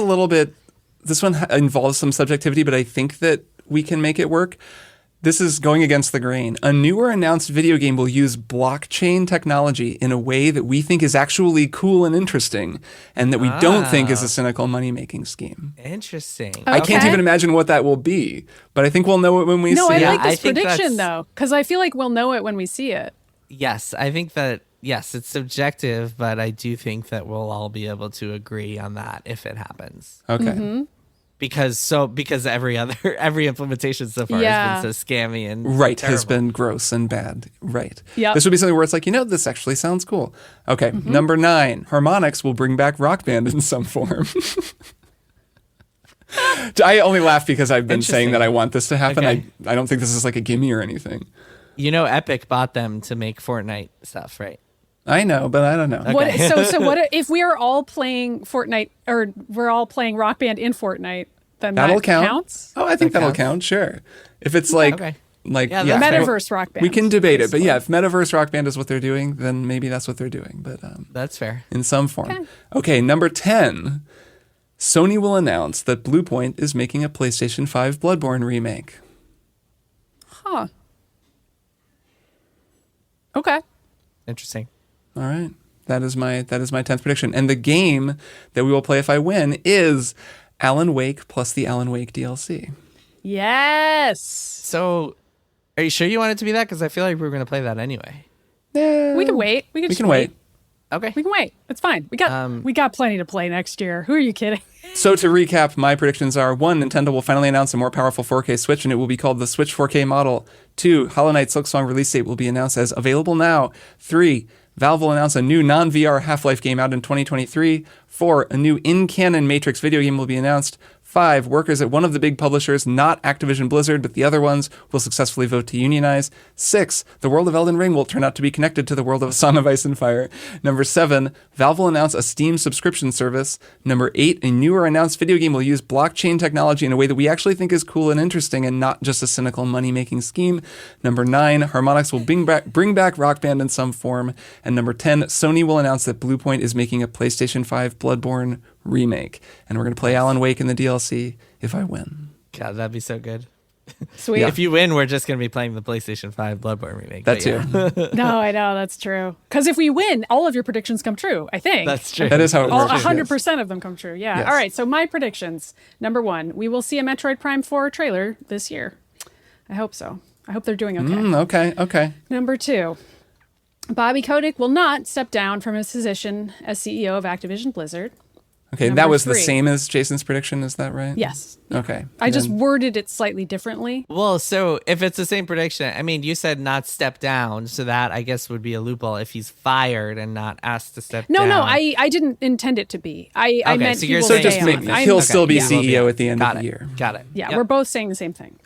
involves some subjectivity, but I think that we can make it work. This is going against the grain. A newer announced video game will use blockchain technology in a way that we think is actually cool and interesting, and that we don't think is a cynical money-making scheme. Interesting. Oh, I can't Okay. even imagine what that will be, but I think we'll know it when we No, see I it. like I this think prediction that's- though because I feel like we'll know it when we see it. Yes, I think that, yes, it's subjective, but I do think that we'll all be able to agree on that if it happens. Okay. Because every implementation so far Yeah. has been so scammy and Right, terrible. has been gross and bad. Right. Yep. This would be something where it's like, this actually sounds cool. Okay, number 9. Harmonix will bring back Rock Band in some form. I only laugh because I've been saying Interesting. that I want this to happen. Okay. I don't think this is like a gimme or anything. Epic bought them to make Fortnite stuff, right? I know, but I don't know. Okay. So what if we are all playing Fortnite or we're all playing Rock Band in Fortnite? Then That'll that count. counts. Oh, I think That that'll counts. count, sure. If it's like, Okay. yeah, that's fair. Metaverse Rock Band. we can debate it, but yeah, if Metaverse Rock Band is what they're doing, then maybe that's what they're doing, but That's fair. in some form. Okay, number 10. Sony will announce that Bluepoint is making a PlayStation 5 Bloodborne remake. Huh. Okay. Interesting. All right. That is my 10th prediction. And the game that we will play if I win is Alan Wake plus the Alan Wake DLC. Yes. So, are you sure you want it to be that? Because I feel like we were going to play that anyway. We can wait. We can wait. Okay. We can wait. It's fine. We got plenty to play next year. Who are you kidding? So to recap, my predictions are: 1, Nintendo will finally announce a more powerful 4K Switch, and it will be called the Switch 4K model. 2, Hollow Knight Silksong release date will be announced as available now. 3, Valve will announce a new non-VR Half-Life game out in 2023. 4, a new in-canon Matrix video game will be announced. 5, workers at one of the big publishers, not Activision Blizzard, but the other ones, will successfully vote to unionize. 6, the world of Elden Ring will turn out to be connected to the world of Song of Ice and Fire. 7, Valve will announce a Steam subscription service. 8, a new or announced video game will use blockchain technology in a way that we actually think is cool and interesting and not just a cynical money-making scheme. 9, Harmonix will bring back Rock Band in some form. And 10, Sony will announce that Bluepoint is making a PlayStation 5 Bloodborne remake. And we're going to play Alan Wake in the DLC if I win. God, that'd be so good. Sweet. Yeah. If you win, we're just going to be playing the PlayStation 5 Bloodborne remake. That too. No, I know. That's true. Because if we win, all of your predictions come true, I think. That's true. That is how it All works. 100% of them come true. Yeah. Yes. All right. So my predictions. 1, we will see a Metroid Prime 4 trailer this year. I hope so. I hope they're doing okay. Okay. 2, Bobby Kotick will not step down from his position as CEO of Activision Blizzard. Okay, Number that was 3. the same as Jason's prediction, is that right? Yes. Okay. I just Then- worded it slightly differently. Well, so if it's the same prediction, I mean, you said not step down, so that I guess would be a loophole if he's fired and not asked to step down. No, I didn't intend it to be. I meant so he you're will saying stay just on. make- I'm- he'll still be yeah. CEO at the end Got of the it. year. Got it. Yeah, Yep. we're both saying the same thing.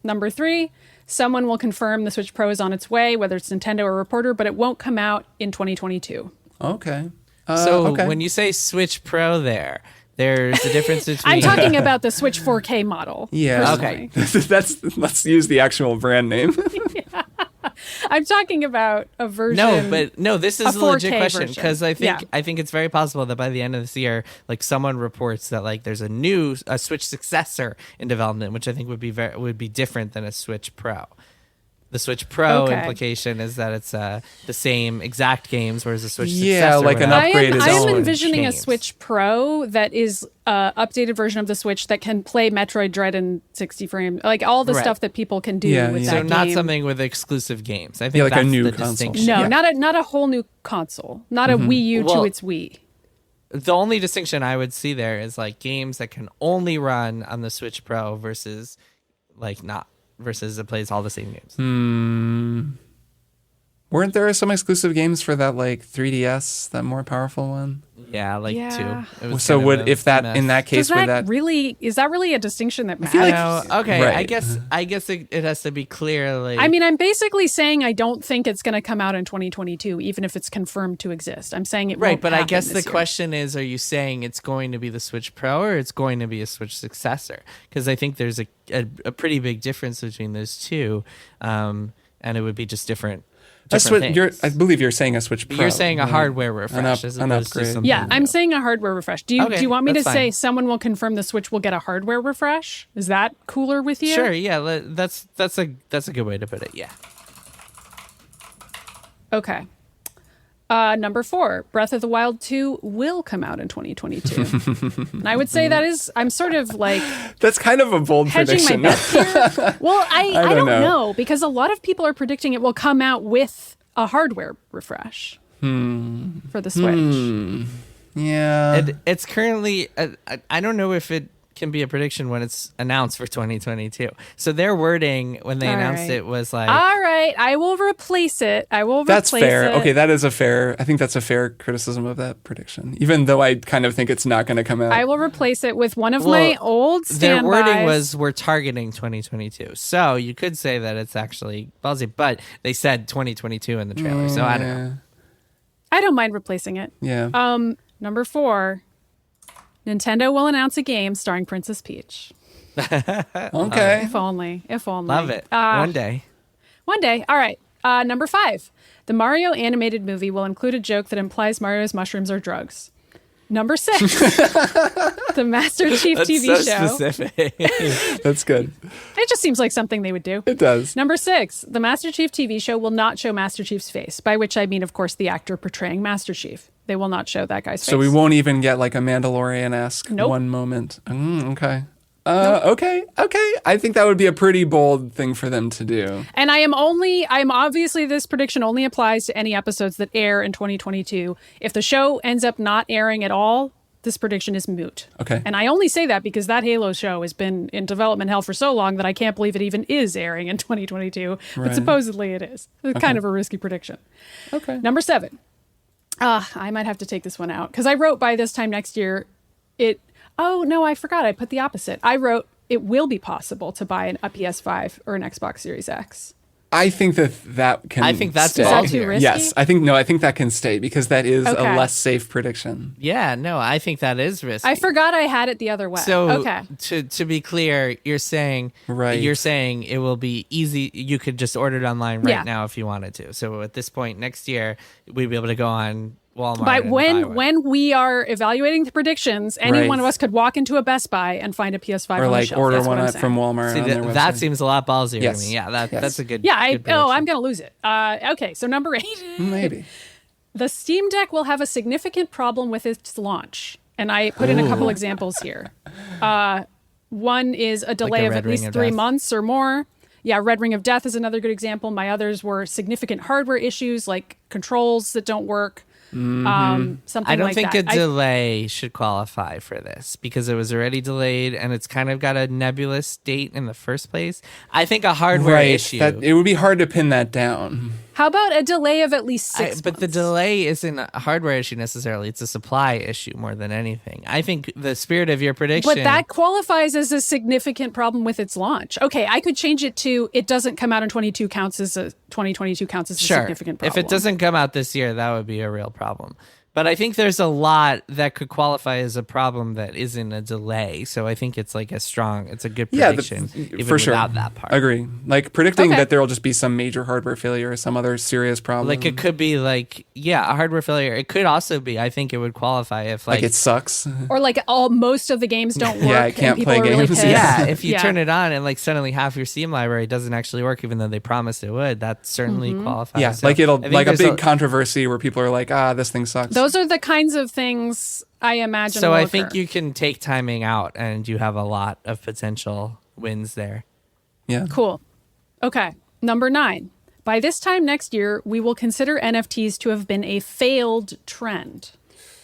Number 3, someone will confirm the Switch Pro is on its way, whether it's Nintendo or a reporter, but it won't come out in 2022. Okay. So okay. when you say Switch Pro there's a difference between... I'm talking about the Switch 4K model. Yeah. personally. Let's use the actual brand name. I'm talking about a version. This is a a legit 4K question version. because I think Yeah. I think it's very possible that by the end of this year, like someone reports that like there's a Switch successor in development, which I think would be different than a Switch Pro. The Switch Pro Okay. implication is that it's the same exact games, whereas the Switch Yeah, successor like would an have upgrade its is I am own envisioning a games. Switch Pro that is updated version of the Switch that can play Metroid Dread in 60 frames, like all the Right. stuff that people can do Yeah, with yeah. that So not game. something with exclusive games. I think Yeah, like a that's new the console. distinction. No, Yeah. not a whole new console, not a Wii U Well- to its Wii. The only distinction I would see there is like games that can only run on the Switch Pro versus it plays all the same games. Weren't there some exclusive games for that like 3DS, that more powerful one? Yeah, like Yeah. two. It was So kind of would a if that mess. in that case Is that would that really a distinction that feel matters? like- No, okay. Right. I guess it has to be clear. Like, I mean, I'm basically saying I don't think it's going to come out in 2022, even if it's confirmed to exist. I'm saying it right, won't but I happen guess the this year. question is: are you saying it's going to be the Switch Pro or it's going to be a Switch successor? Because I think there's a pretty big difference between those two, and it would be just different. things. I believe you're saying a Switch Pro. You're saying a right? hardware refresh as an opposed to upgrade. something Yeah, I'm new. saying a hardware refresh. Do you Okay, want me to that's say fine. someone will confirm the Switch will get a hardware refresh? Is that cooler with you? Sure, yeah, that's a good way to put it. Yeah. Okay. Number 4, Breath of the Wild 2 will come out in 2022. And I would say I'm sort of like That's kind of a bold hedging my prediction. bets here. Well, I don't don't know. know because a lot of people are predicting it will come out with a hardware refresh for the Switch. Yeah. It's currently I don't know if it can be a prediction when it's announced for 2022. So their wording when they All announced right. it was like, All right, I will replace it. That's fair. It. Okay, that is I think that's a fair criticism of that prediction. Even though I kind of think it's not going to come out. I will replace it with one of Well, my old their standbys. wording was we're targeting 2022. So you could say that it's actually ballsy, but they said 2022 in the trailer. So I don't know. I don't mind replacing it. Yeah. Number 4, Nintendo will announce a game starring Princess Peach. Okay. If only. If only. Love it. One day. One day. All right. Number 5, the Mario animated movie will include a joke that implies Mario's mushrooms are drugs. Number 6, the Master Chief That's TV so show. specific. That's good. It just seems like something they would do. It does. Number 6, the Master Chief TV show will not show Master Chief's face, by which I mean, of course, the actor portraying Master Chief. They will not show that guy's face. So we won't even get like a Mandalorian-esque Nope. one moment. Okay. Okay. I think that would be a pretty bold thing for them to do. And I'm obviously, this prediction only applies to any episodes that air in 2022. If the show ends up not airing at all, this prediction is moot. Okay. And I only say that because that Halo show has been in development hell for so long that I can't believe it even is airing in 2022. But Right. supposedly it is. It's kind of a risky prediction. Okay. Number 7. I might have to take this one out because I wrote by this time next year. Oh, no, I forgot. I put the opposite. I wrote it will be possible to buy a PS5 or an Xbox Series X. I think that can I think that's stay. Is that too risky? Yes, I think that can stay because that is Okay. a less safe prediction. Yeah, no, I think that is risky. I forgot I had it the other way. So okay. to be clear, you're saying Right. it will be easy. You could just order it online right Yeah. now if you wanted to. So at this point next year, we'd be able to go on Walmart. But and buy one. when we are evaluating the predictions, any Right. one of us could walk into a Best Buy and find a PS5 Or on the like shelf. order That's what one I'm up saying. from Walmart See, on their that website. seems a lot ballsier Yes. to me. Yeah, Yes. that's a good. Yeah, good prediction. I'm going to lose it. Okay, so number 8. Maybe. The Steam Deck will have a significant problem with its launch. And I put in a couple examples here. One is a delay of Red at Ring least of 3 Death. months or more. Yeah, Red Ring of Death is another good example. My others were significant hardware issues like controls that don't work. Something I don't like think that. a delay should qualify for this because it was already delayed and it's kind of got a nebulous date in the first place. I think a hardware issue. It would be hard to pin that down. How about a delay of at least 6 But the months? delay isn't a hardware issue necessarily. It's a supply issue more than anything. I think the spirit of your prediction. But that qualifies as a significant problem with its launch. Okay, I could change it to it doesn't come out in 2022 counts as a sure, significant problem. if it doesn't come out this year, that would be a real problem. But I think there's a lot that could qualify as a problem that isn't a delay. So I think it's like it's a good prediction, even for sure. without that part. Agree. Like predicting Okay. that there will just be some major hardware failure or some other serious problem. Like it could be like, a hardware failure. It could also be, I think it would qualify if like it sucks. Or like most of the games don't work. Yeah, I can't and people play are really games. pissed. Yeah, if you Yeah. turn it on and like suddenly half your Steam library doesn't actually work, even though they promised it would, that certainly qualifies. Yeah, So like it'll I think like a there's big controversy where people are like, this thing sucks. Those are the kinds of things I imagine. So will I think occur. you can take timing out, and you have a lot of potential wins there. yeah. Cool. Okay. Number 9. By this time next year, we will consider NFTs to have been a failed trend.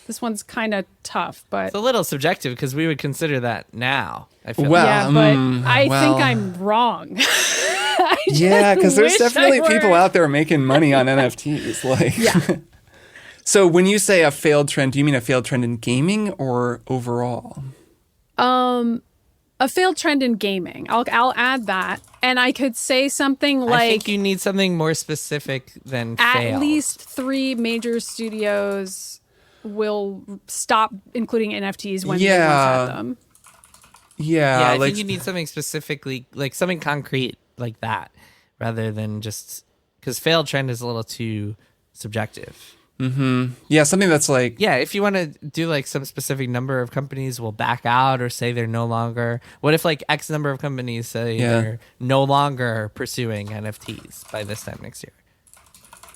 This one's kind of tough, but It's a little subjective because we would consider that now. I feel Well, yeah, but I well. think I'm wrong. Yeah, because there's wish I definitely people were. out there making money on NFTs. Like, Yeah. So when you say a failed trend, do you mean a failed trend in gaming or overall? A failed trend in gaming. I'll add that, and I could say something I like think you need something more specific than at failed. least 3 major studios will stop including NFTs when they once Yeah. had them. Yeah, I like think you need something specifically, like something concrete like that, rather than just because failed trend is a little too subjective. something that's like Yeah, if you want to do like some specific number of companies will back out or say they're no longer. What if like X number of companies say they're no longer pursuing NFTs by this time next year,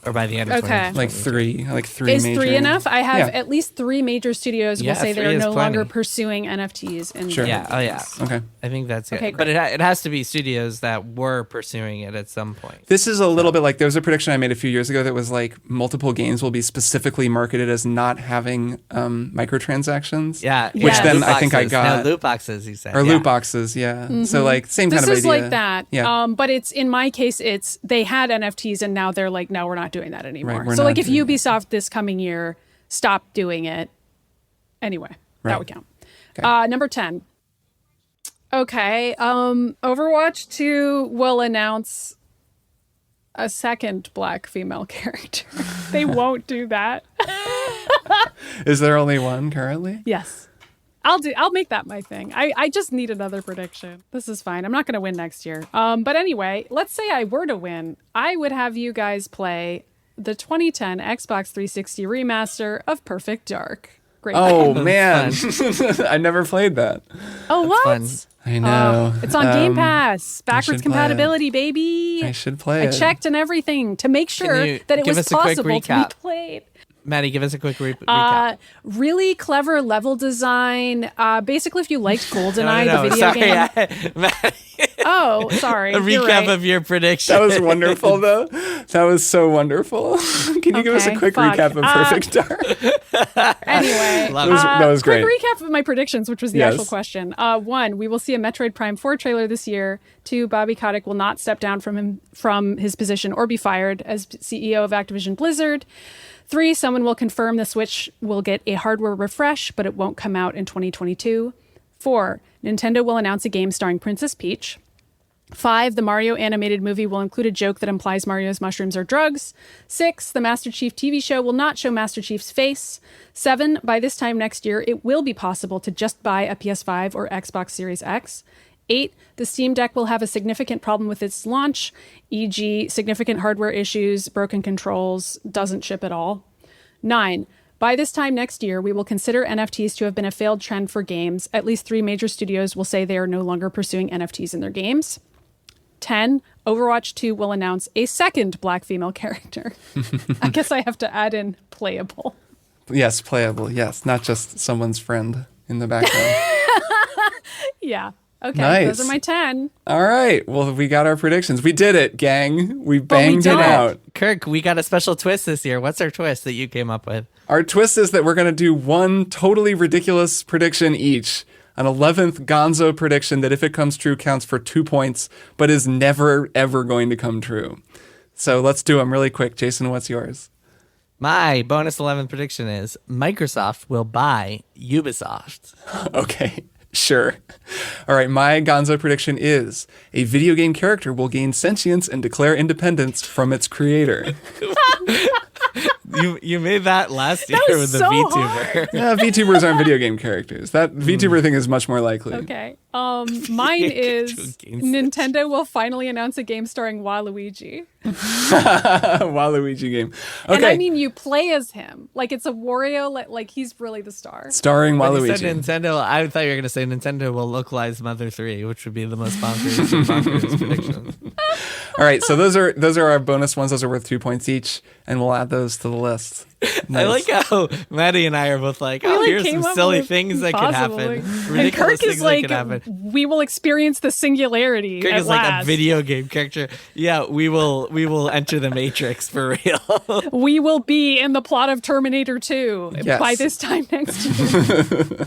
or by the end of Okay. 2022? like three Is major. 3 enough? I have Yeah. at least 3 major studios Yeah, will say 3 they're is no longer plenty. pursuing NFTs. And Sure. Yeah, oh yeah. Okay. I think that's Okay, good. But great. it has to be studios that were pursuing it at some point. This is a little bit like there was a prediction I made a few years ago that was like multiple games will be specifically marketed as not having microtransactions. Yeah. Which Yes. then loot I think I boxes. got. No, loot boxes, you said. Or yeah. loot boxes, yeah. So like same This kind of is idea. like that. Yeah. But it's in my case, it's they had NFTs and now they're like, no, we're not doing that anymore. we're So not like if doing Ubisoft this coming year stopped doing it, anyway, Right. that would count. Okay. Number 10. Okay. Overwatch 2 will announce a second black female character. They won't do that. Is there only one currently? Yes. I'll make that my thing. I just need another prediction. This is fine. I'm not going to win next year. But anyway, let's say I were to win. I would have you guys play the 2010 Xbox 360 remaster of Perfect Dark. Great. Oh game. man, I never played that. Oh, what? fun. I know. It's on Game Pass. Backwards should play it. compatibility, baby. I should play I it. checked and everything to make sure you that it give was us a quick possible to recap? be played. Maddie, give us a quick recap. Really clever level design. Basically, if you liked GoldenEye, the video game. Maddie, Oh, sorry. a recap of your prediction. That was wonderful, though. That was so wonderful. Can you give us a Okay, quick fuck. recap of Perfect Dark? Anyway, That was great. Quick recap of my predictions, which was the Yes. actual question. 1, we will see a Metroid Prime 4 trailer this year. 2, Bobby Kotick will not step down from his position or be fired as CEO of Activision Blizzard. 3, someone will confirm the Switch will get a hardware refresh, but it won't come out in 2022. 4, Nintendo will announce a game starring Princess Peach. 5, the Mario animated movie will include a joke that implies Mario's mushrooms are drugs. 6, the Master Chief TV show will not show Master Chief's face. 7, by this time next year, it will be possible to just buy a PS5 or Xbox Series X. 8, the Steam Deck will have a significant problem with its launch, e.g. significant hardware issues, broken controls, doesn't ship at all. 9, by this time next year, we will consider NFTs to have been a failed trend for games. At least 3 major studios will say they are no longer pursuing NFTs in their games. 10, Overwatch 2 will announce a second black female character. I guess I have to add in playable. Yes, playable. Yes, not just someone's friend in the background. Yeah. Okay, Nice. those are my 10. All right. Well, we got our predictions. We did it, gang. We banged did it it. out. Kirk, we got a special twist this year. What's our twist that you came up with? Our twist is that we're going to do one totally ridiculous prediction each. An 11th gonzo prediction that if it comes true counts for 2 points, but is never, ever going to come true. So let's do them really quick. Jason, what's yours? My bonus 11th prediction is Microsoft will buy Ubisoft. Okay, sure. All right, my gonzo prediction is a video game character will gain sentience and declare independence from its creator. You made that last year was with the so VTuber. VTubers aren't video game characters. That VTuber thing is much more likely. Okay. Mine is Games. Nintendo will finally announce a game starring Waluigi. Waluigi game. Okay. And I mean, you play as him. Like, it's a Wario, like he's really the star. Starring When you Waluigi. said Nintendo, I thought you were going to say Nintendo will localize Mother 3, which would be the most bonkers predictions. All right, so those are our bonus ones. Those are worth 2 points each, and we'll add those to the list. I like how Maddie and I are both like, oh, We, here's came some up silly with things that could happen. possibly. And Ridiculous Kirk things is that like, could happen. we will experience the singularity. Kirk at is like last. a video game character. Yeah, we will enter the Matrix for real. We will be in the plot of Terminator 2 Yes. by this time next year.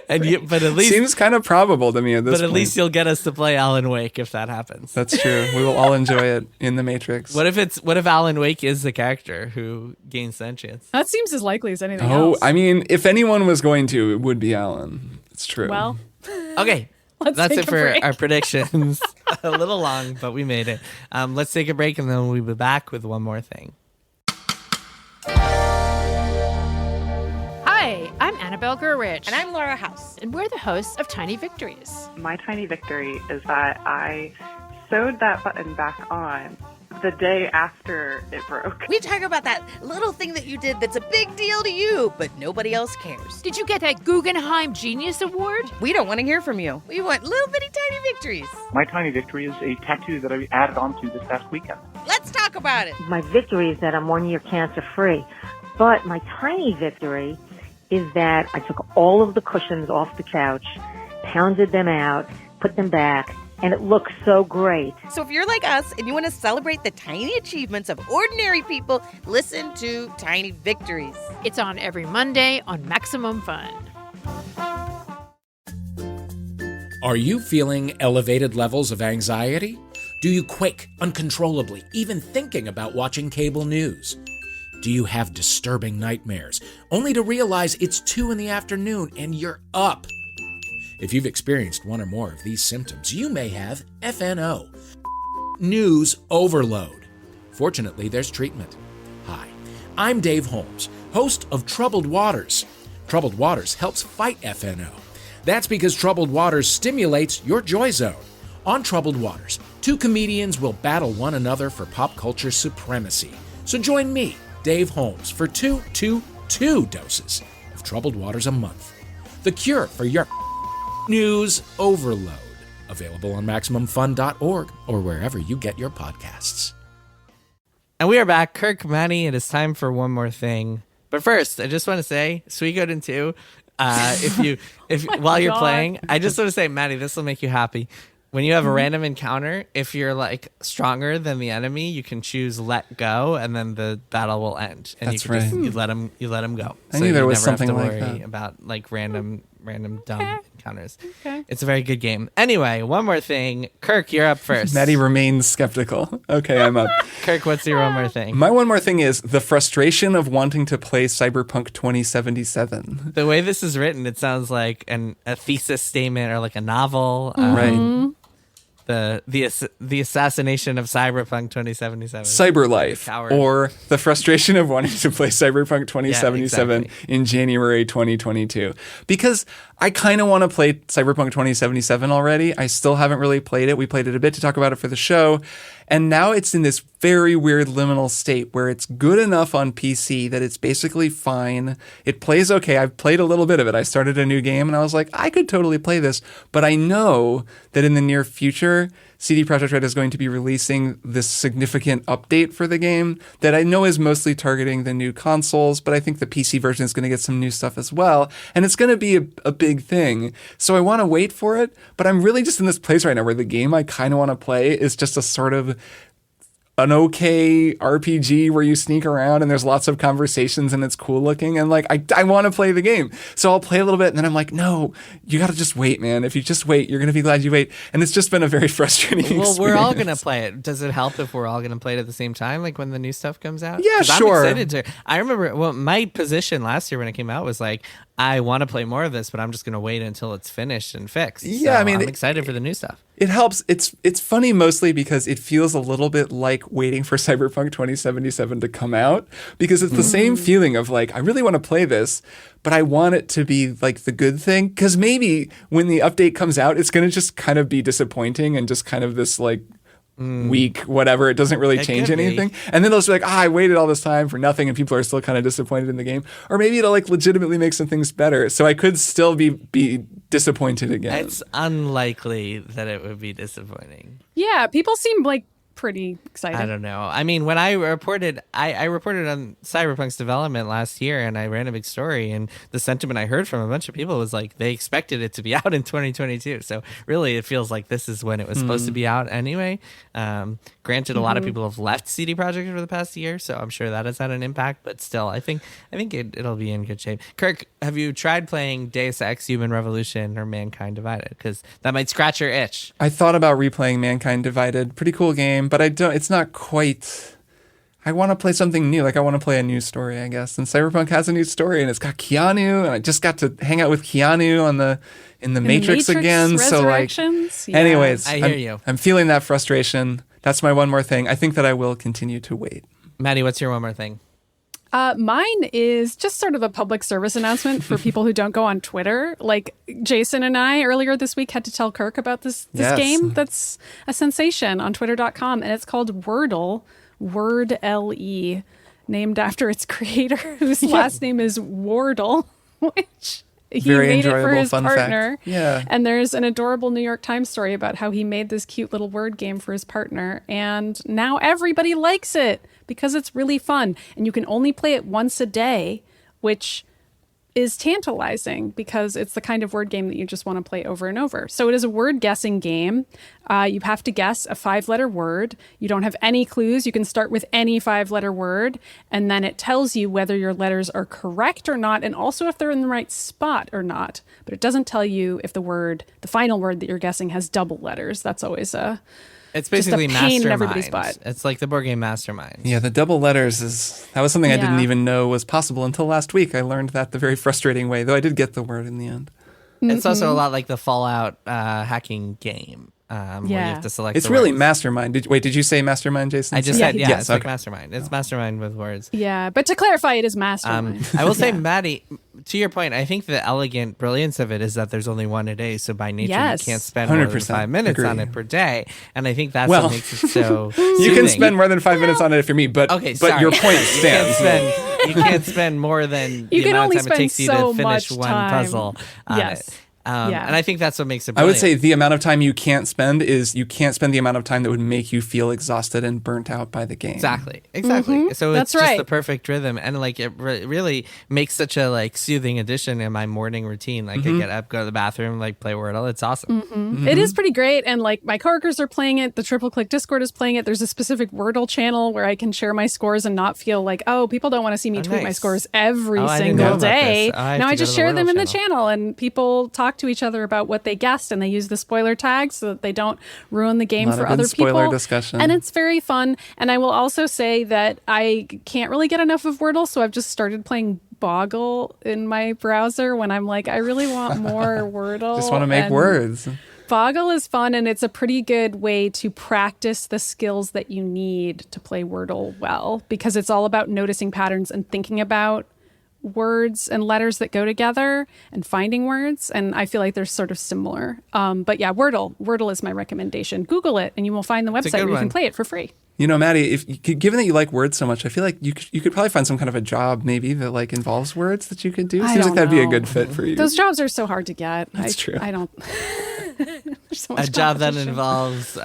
But at least Seems kind of probable to me at this but at point. least you'll get us to play Alan Wake if that happens. That's true. We will all enjoy it in the Matrix. What if Alan Wake is the character who gains sentience? That seems as likely as anything Oh, else. I mean, if anyone was going to, it would be Alan. It's true. Well, Okay. Let's That's take it a for break. our predictions. A little long, but we made it. Let's take a break and then we'll be back with one more thing. Hi, I'm Annabelle Gurrich. And I'm Laura House. And we're the hosts of Tiny Victories. My tiny victory is that I sewed that button back on the day after it broke. We talk about that little thing that you did that's a big deal to you, but nobody else cares. Did you get that Guggenheim Genius Award? We don't want to hear from you. We want little bitty tiny victories. My tiny victory is a tattoo that I added on to this past weekend. Let's talk about it. My victory is that I'm 1 year cancer free. But my tiny victory is that I took all of the cushions off the couch, pounded them out, put them back, and it looks so great. So if you're like us and you want to celebrate the tiny achievements of ordinary people, listen to Tiny Victories. It's on every Monday on Maximum Fun. Are you feeling elevated levels of anxiety? Do you quake uncontrollably, even thinking about watching cable news? Do you have disturbing nightmares, only to realize it's 2 p.m. and you're up? If you've experienced one or more of these symptoms, you may have FNO, news overload. Fortunately, there's treatment. Hi, I'm Dave Holmes, host of Troubled Waters. Troubled Waters helps fight FNO. That's because Troubled Waters stimulates your joy zone. On Troubled Waters, 2 comedians will battle one another for pop culture supremacy. So join me, Dave Holmes, for 2 doses of Troubled Waters a month. The cure for your news overload. Available on MaximumFun.org or wherever you get your podcasts. And we are back. Kirk, Maddy, it is time for one more thing. But first, I just want to say, Suikoden 2, while you're playing, I just want to say, Maddy, this will make you happy. When you have a random encounter, if you're like stronger than the enemy, you can choose let go, and then the battle will end. And That's you can right. just, you let them go. I knew there was something you never like have to worry that. about like random dumb encounters. Okay. It's a very good game. Anyway, one more thing. Kirk, you're up first. Maddy remains skeptical. Okay, I'm up. Kirk, what's your one more thing? My one more thing is the frustration of wanting to play Cyberpunk 2077. The way this is written, it sounds like a thesis statement or like a novel. Right. The assassination of Cyberpunk 2077. Cyberlife, Coward. or the frustration of wanting to play Cyberpunk 2077 Yeah, exactly. in January 2022. Because I kind of want to play Cyberpunk 2077 already. I still haven't really played it. We played it a bit to talk about it for the show. And now it's in this very weird liminal state where it's good enough on PC that it's basically fine. It plays okay. I've played a little bit of it. I started a new game and I was like, I could totally play this. But I know that in the near future, CD Projekt Red is going to be releasing this significant update for the game that I know is mostly targeting the new consoles, but I think the PC version is going to get some new stuff as well. And it's going to be a big thing. So I want to wait for it, but I'm really just in this place right now where the game I kind of want to play is just a sort of an okay RPG where you sneak around and there's lots of conversations and it's cool looking, and like I want to play the game, so I'll play a little bit and then I'm like, no, you got to just wait, man. If you just wait, you're gonna be glad you wait. And it's just been a very frustrating experience. We're all gonna play it. Does it help if we're all gonna play it at the same time, like when the new stuff comes out? Yeah, 'Cause sure. I'm excited to. I remember my position last year when it came out was like, I want to play more of this, but I'm just gonna wait until it's finished and fixed. Yeah, So I mean, I'm excited for the new stuff. It helps. It's funny mostly because it feels a little bit like waiting for Cyberpunk 2077 to come out, because it's the same feeling of like, I really want to play this, but I want it to be like the good thing, because maybe when the update comes out, it's going to just kind of be disappointing and just kind of this like weak whatever. It doesn't really change could be. anything. And then they'll just be like, I waited all this time for nothing, and people are still kind of disappointed in the game. Or maybe it'll like legitimately make some things better. So I could still be disappointed again. It's unlikely that it would be disappointing. Yeah, people seem like pretty excited. I don't know. I mean, when I reported, I reported on Cyberpunk's development last year, and I ran a big story, and the sentiment I heard from a bunch of people was like they expected it to be out in 2022. So really, it feels like this is when it was supposed to be out anyway. Granted, a lot of people have left CD Projekt over the past year, so I'm sure that has had an impact. But still, I think it'll be in good shape. Kirk, have you tried playing Deus Ex: Human Revolution or Mankind Divided? Because that might scratch your itch. I thought about replaying Mankind Divided. Pretty cool game, but it's not quite. I want to play something new. Like, I want to play a new story, I guess. And Cyberpunk has a new story, and it's got Keanu, and I just got to hang out with Keanu in the Matrix again. So like, Resurrections? Yeah. anyways, I hear you. I'm feeling that frustration. That's my one more thing. I think that I will continue to wait. Maddy, what's your one more thing? Mine is just sort of a public service announcement for people who don't go on Twitter. Like Jason and I earlier this week had to tell Kirk about this Yes. game that's a sensation on Twitter.com, and it's called Wordle, Word-L-E, named after its creator, whose last name is Wardle, which he Very made it for enjoyable his fun partner. fact. Yeah. And there's an adorable New York Times story about how he made this cute little word game for his partner, and now everybody likes it because it's really fun. And you can only play it once a day, which is tantalizing because it's the kind of word game that you just want to play over and over. So it is a word guessing game. You have to guess a 5-letter word. You don't have any clues. You can start with any 5-letter word, and then it tells you whether your letters are correct or not, and also if they're in the right spot or not. But it doesn't tell you if the final word that you're guessing has double letters. That's always It's just a basically pain in everybody's Mastermind. butt. It's like the board game Mastermind. Yeah, the double letters that was something I didn't Yeah. even know was possible until last week. I learned that the very frustrating way, though I did get the word in the end. It's also a lot like the Fallout hacking game. Where you Yeah. have to select It's the really words. Mastermind. Did you say Mastermind, Jason? I just Yeah, said, he yeah, did. it's like Okay. Mastermind. It's Mastermind with words. Yeah, but to clarify, it is Mastermind. I will say, Maddy, to your point, I think the elegant brilliance of it is that there's only one a day. So by nature, Yes. you can't spend more than 100% 5 minutes on agree. it per day. And I think that's Well, what makes it so You can soothing. spend more than 5 minutes on it if you're me, but Okay, but sorry. your point You can't stands. spend more than You the can amount only of time it spend takes you to so finish much one time. puzzle on Yes. it. And I think that's what makes it I brilliant. would say the amount of time you can't spend is you can't spend the amount of time that would make you feel exhausted and burnt out by the game. Exactly. Mm-hmm. So That's it's just right. the perfect rhythm, and like it really makes such a like soothing addition in my morning routine. Like I get up, go to the bathroom, like play Wordle. It's awesome. It is pretty great. And like my coworkers are playing it. The Triple Click Discord is playing it. There's a specific Wordle channel where I can share my scores and not feel like, oh, people don't want to see me tweet my nice. scores every Oh, I didn't know single about day. this. I have No, to I go just to the share them Wordle in the channel. channel, and people talk to each other about what they guessed, and they use the spoiler tags so that they don't ruin the game Lot for of good other people. spoiler discussion. And it's very fun. And I will also say that I can't really get enough of Wordle, so I've just started playing Boggle in my browser when I'm like, I really want more Wordle. Just want to make And words. Boggle is fun, and it's a pretty good way to practice the skills that you need to play Wordle well, because it's all about noticing patterns and thinking about words and letters that go together and finding words. And I feel like they're sort of similar. But yeah, Wordle is my recommendation. Google it, and you will find the a website good where you can one. play it for free. You know, Maddie, given that you like words so much, I feel like you could probably find some kind of a job maybe that like involves words that you could do. I Seems like don't that'd be a know. good fit for you. Those jobs are so hard to get. That's true. I don't. There's so much A job that competition. involves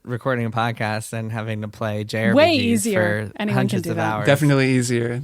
recording a podcast and having to play JRPGs Way easier. for Anyone can hundreds do of that. hours. Definitely easier.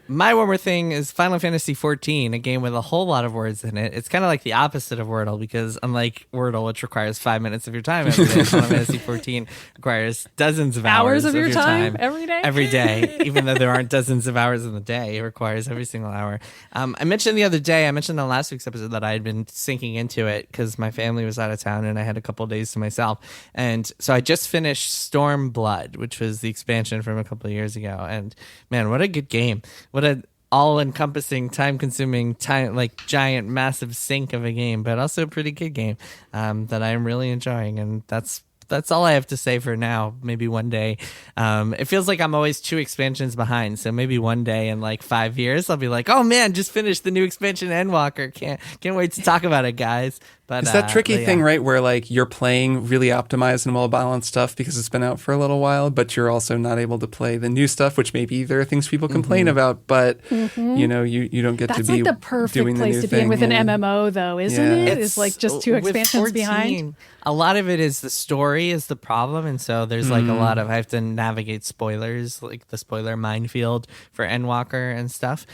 My one more thing is Final Fantasy XIV, a game with a whole lot of words in it. It's kind of like the opposite of Wordle, because unlike Wordle, which requires 5 minutes of your time every day, Final Fantasy XIV requires dozens of hours of your time every day? Every day, even though there aren't dozens of hours in the day, it requires every single hour. I mentioned the other day, I mentioned on last week's episode that I had been sinking into it because my family was out of town and I had a couple days to myself. And so I just finished Stormblood, which was the expansion from a couple of years ago. And man, what a good game. What a all-encompassing, time-consuming, like giant, massive sink of a game, but also a pretty good game that I'm really enjoying. And that's all I have to say for now. Maybe one day. It feels like I'm always 2 expansions behind. So maybe one day in like 5 years, I'll be like, oh man, just finished the new expansion Endwalker. Can't wait to talk about it, guys. But It's that tricky but thing, yeah. right, where like you're playing really optimized and well-balanced stuff because it's been out for a little while, but you're also not able to play the new stuff, which maybe there are things people complain about, but you know, you don't get That's to be like the perfect doing the place new to be in thing, with yeah. an MMO, though, isn't Yeah. it? It's like just 2 with expansions 14, behind. A lot of it is the story is the problem, and so there's like a lot of I have to navigate spoilers, like the spoiler minefield for Endwalker and stuff,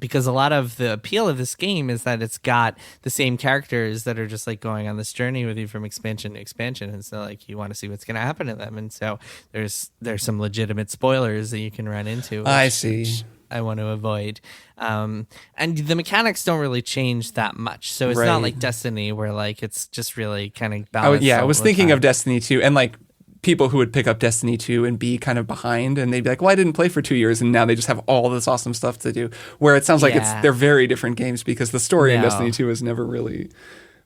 because a lot of the appeal of this game is that it's got the same characters that are just like going on this journey with you from expansion to expansion, and so like you want to see what's going to happen to them, and so there's some legitimate spoilers that you can run into. I see. which I want to avoid. And the mechanics don't really change that much. So it's Right. not like Destiny where like it's just really kind of balanced. I all was the thinking time. of Destiny 2 and like people who would pick up Destiny 2 and be kind of behind and they'd be like, well, I didn't play for 2 years and now they just have all this awesome stuff to do. Where it sounds like Yeah. they're very different games because the story in No. Destiny 2 is never really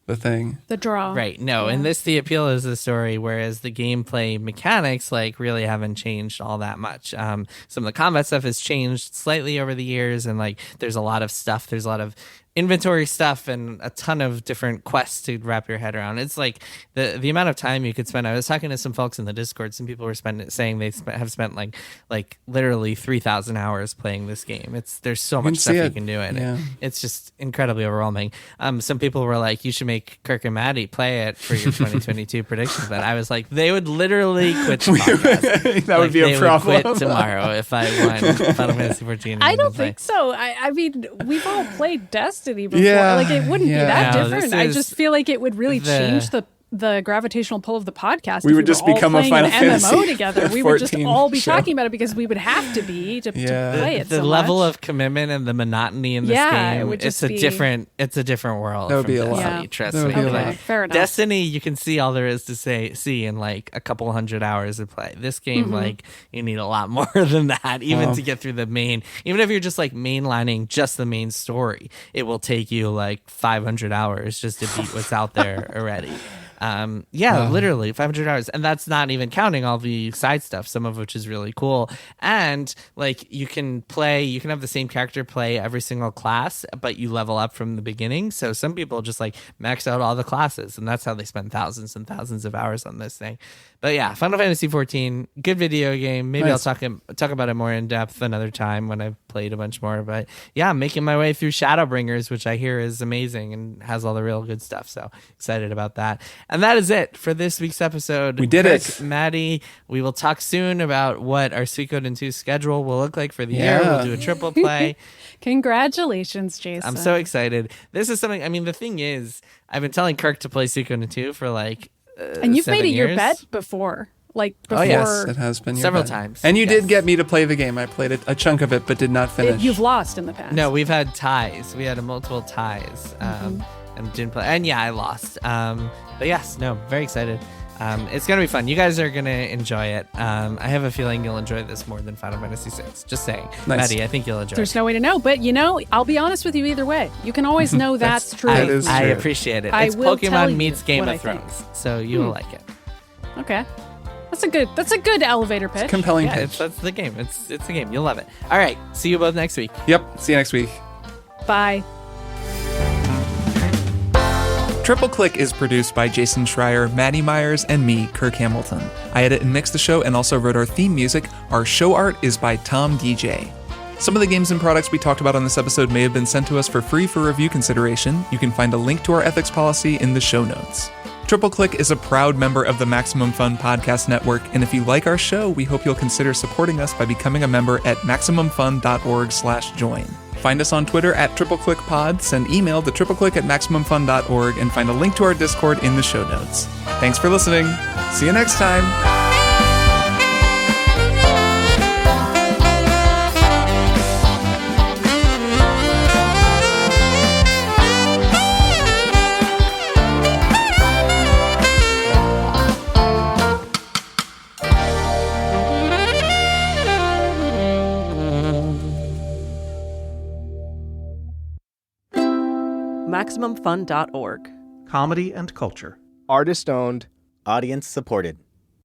the thing. The draw. Right. No, and this the appeal is the story, whereas the gameplay mechanics like really haven't changed all that much. Some of the combat stuff has changed slightly over the years, and like there's a lot of stuff. There's a lot of inventory stuff and a ton of different quests to wrap your head around. It's like the amount of time you could spend. I was talking to some folks in the Discord. Some people were saying they have spent like literally 3,000 hours playing this game. There's so much stuff you can do in Yeah. it. It's just incredibly overwhelming. Some people were like, you should make Kirk and Maddy play it for your 2022 predictions. But I was like, they would literally quit the podcast. That would be a problem. Would quit tomorrow if I won Final Fantasy 14. I don't think so. I mean, we've all played Destiny before. Yeah, Like, it wouldn't be yeah. that No, different. this I is just feel like it would really the- change the gravitational pull of the podcast. We if would just were all become a playing Final an MMO Fantasy together. We would just 14 all be show. talking about it because we would have to be to play it. The so level much. of commitment and the monotony in this Yeah, it game, would just it's a be- different world. That would from be a lot. Destiny, Yeah. trust That would me. be a Like, lot. Fair enough. Destiny, you can see all there is to see in like a couple hundred hours of play. This game, like you need a lot more than that, even Wow. to get through the main. Even if you're just like mainlining just the main story, it will take you like 500 hours just to beat what's out there already. Literally 500 hours. And that's not even counting all the side stuff, some of which is really cool. And like you can have the same character play every single class, but you level up from the beginning. So some people just like max out all the classes, and that's how they spend thousands and thousands of hours on this thing. But yeah, Final Fantasy 14, good video game. Maybe Nice. I'll talk about it more in depth another time when I've played a bunch more. But yeah, I'm making my way through Shadowbringers, which I hear is amazing and has all the real good stuff. So excited about that. And that is it for this week's episode. We did Kirk, it. Maddie, we will talk soon about what our Suikoden 2 schedule will look like for the year. We'll do a triple play. Congratulations, Jason. I'm so excited. This is something, I mean, the thing is, I've been telling Kirk to play Suikoden 2 for like and you've 7 made it your years. bet before. Like before. Oh, yes. It has been your Several bet. times. And you Yes. did get me to play the game. I played a chunk of it, but did not finish. You've lost in the past. No, we've had ties. We had multiple ties, and didn't play. And yeah, I lost. But yes, no, very excited. It's gonna be fun. You guys are gonna enjoy it. I have a feeling you'll enjoy this more than Final Fantasy VI. Just saying, Nice. Maddie, I think you'll enjoy There's it. no way to know, but I'll be honest with you either way. You can always know that's true. That is I true. appreciate it. I It's will tell Pokemon you meets Game what of I think. Thrones, so you'll like it. Okay. That's a good elevator pitch. Compelling Yeah, pitch. that's the game. It's the game. You'll love it. All right, see you both next week. Yep. See you next week. Bye. Triple Click is produced by Jason Schreier, Maddie Myers, and me, Kirk Hamilton. I edit and mix the show and also wrote our theme music. Our show art is by Tom DJ. Some of the games and products we talked about on this episode may have been sent to us for free for review consideration. You can find a link to our ethics policy in the show notes. Triple Click is a proud member of the Maximum Fun Podcast Network, and if you like our show, we hope you'll consider supporting us by becoming a member at MaximumFun.org/join. Find us on Twitter at TripleClickPod, send email to tripleclick@MaximumFun.org, and find a link to our Discord in the show notes. Thanks for listening. See you next time. MaximumFun.org. Comedy and culture. Artist owned. Audience supported.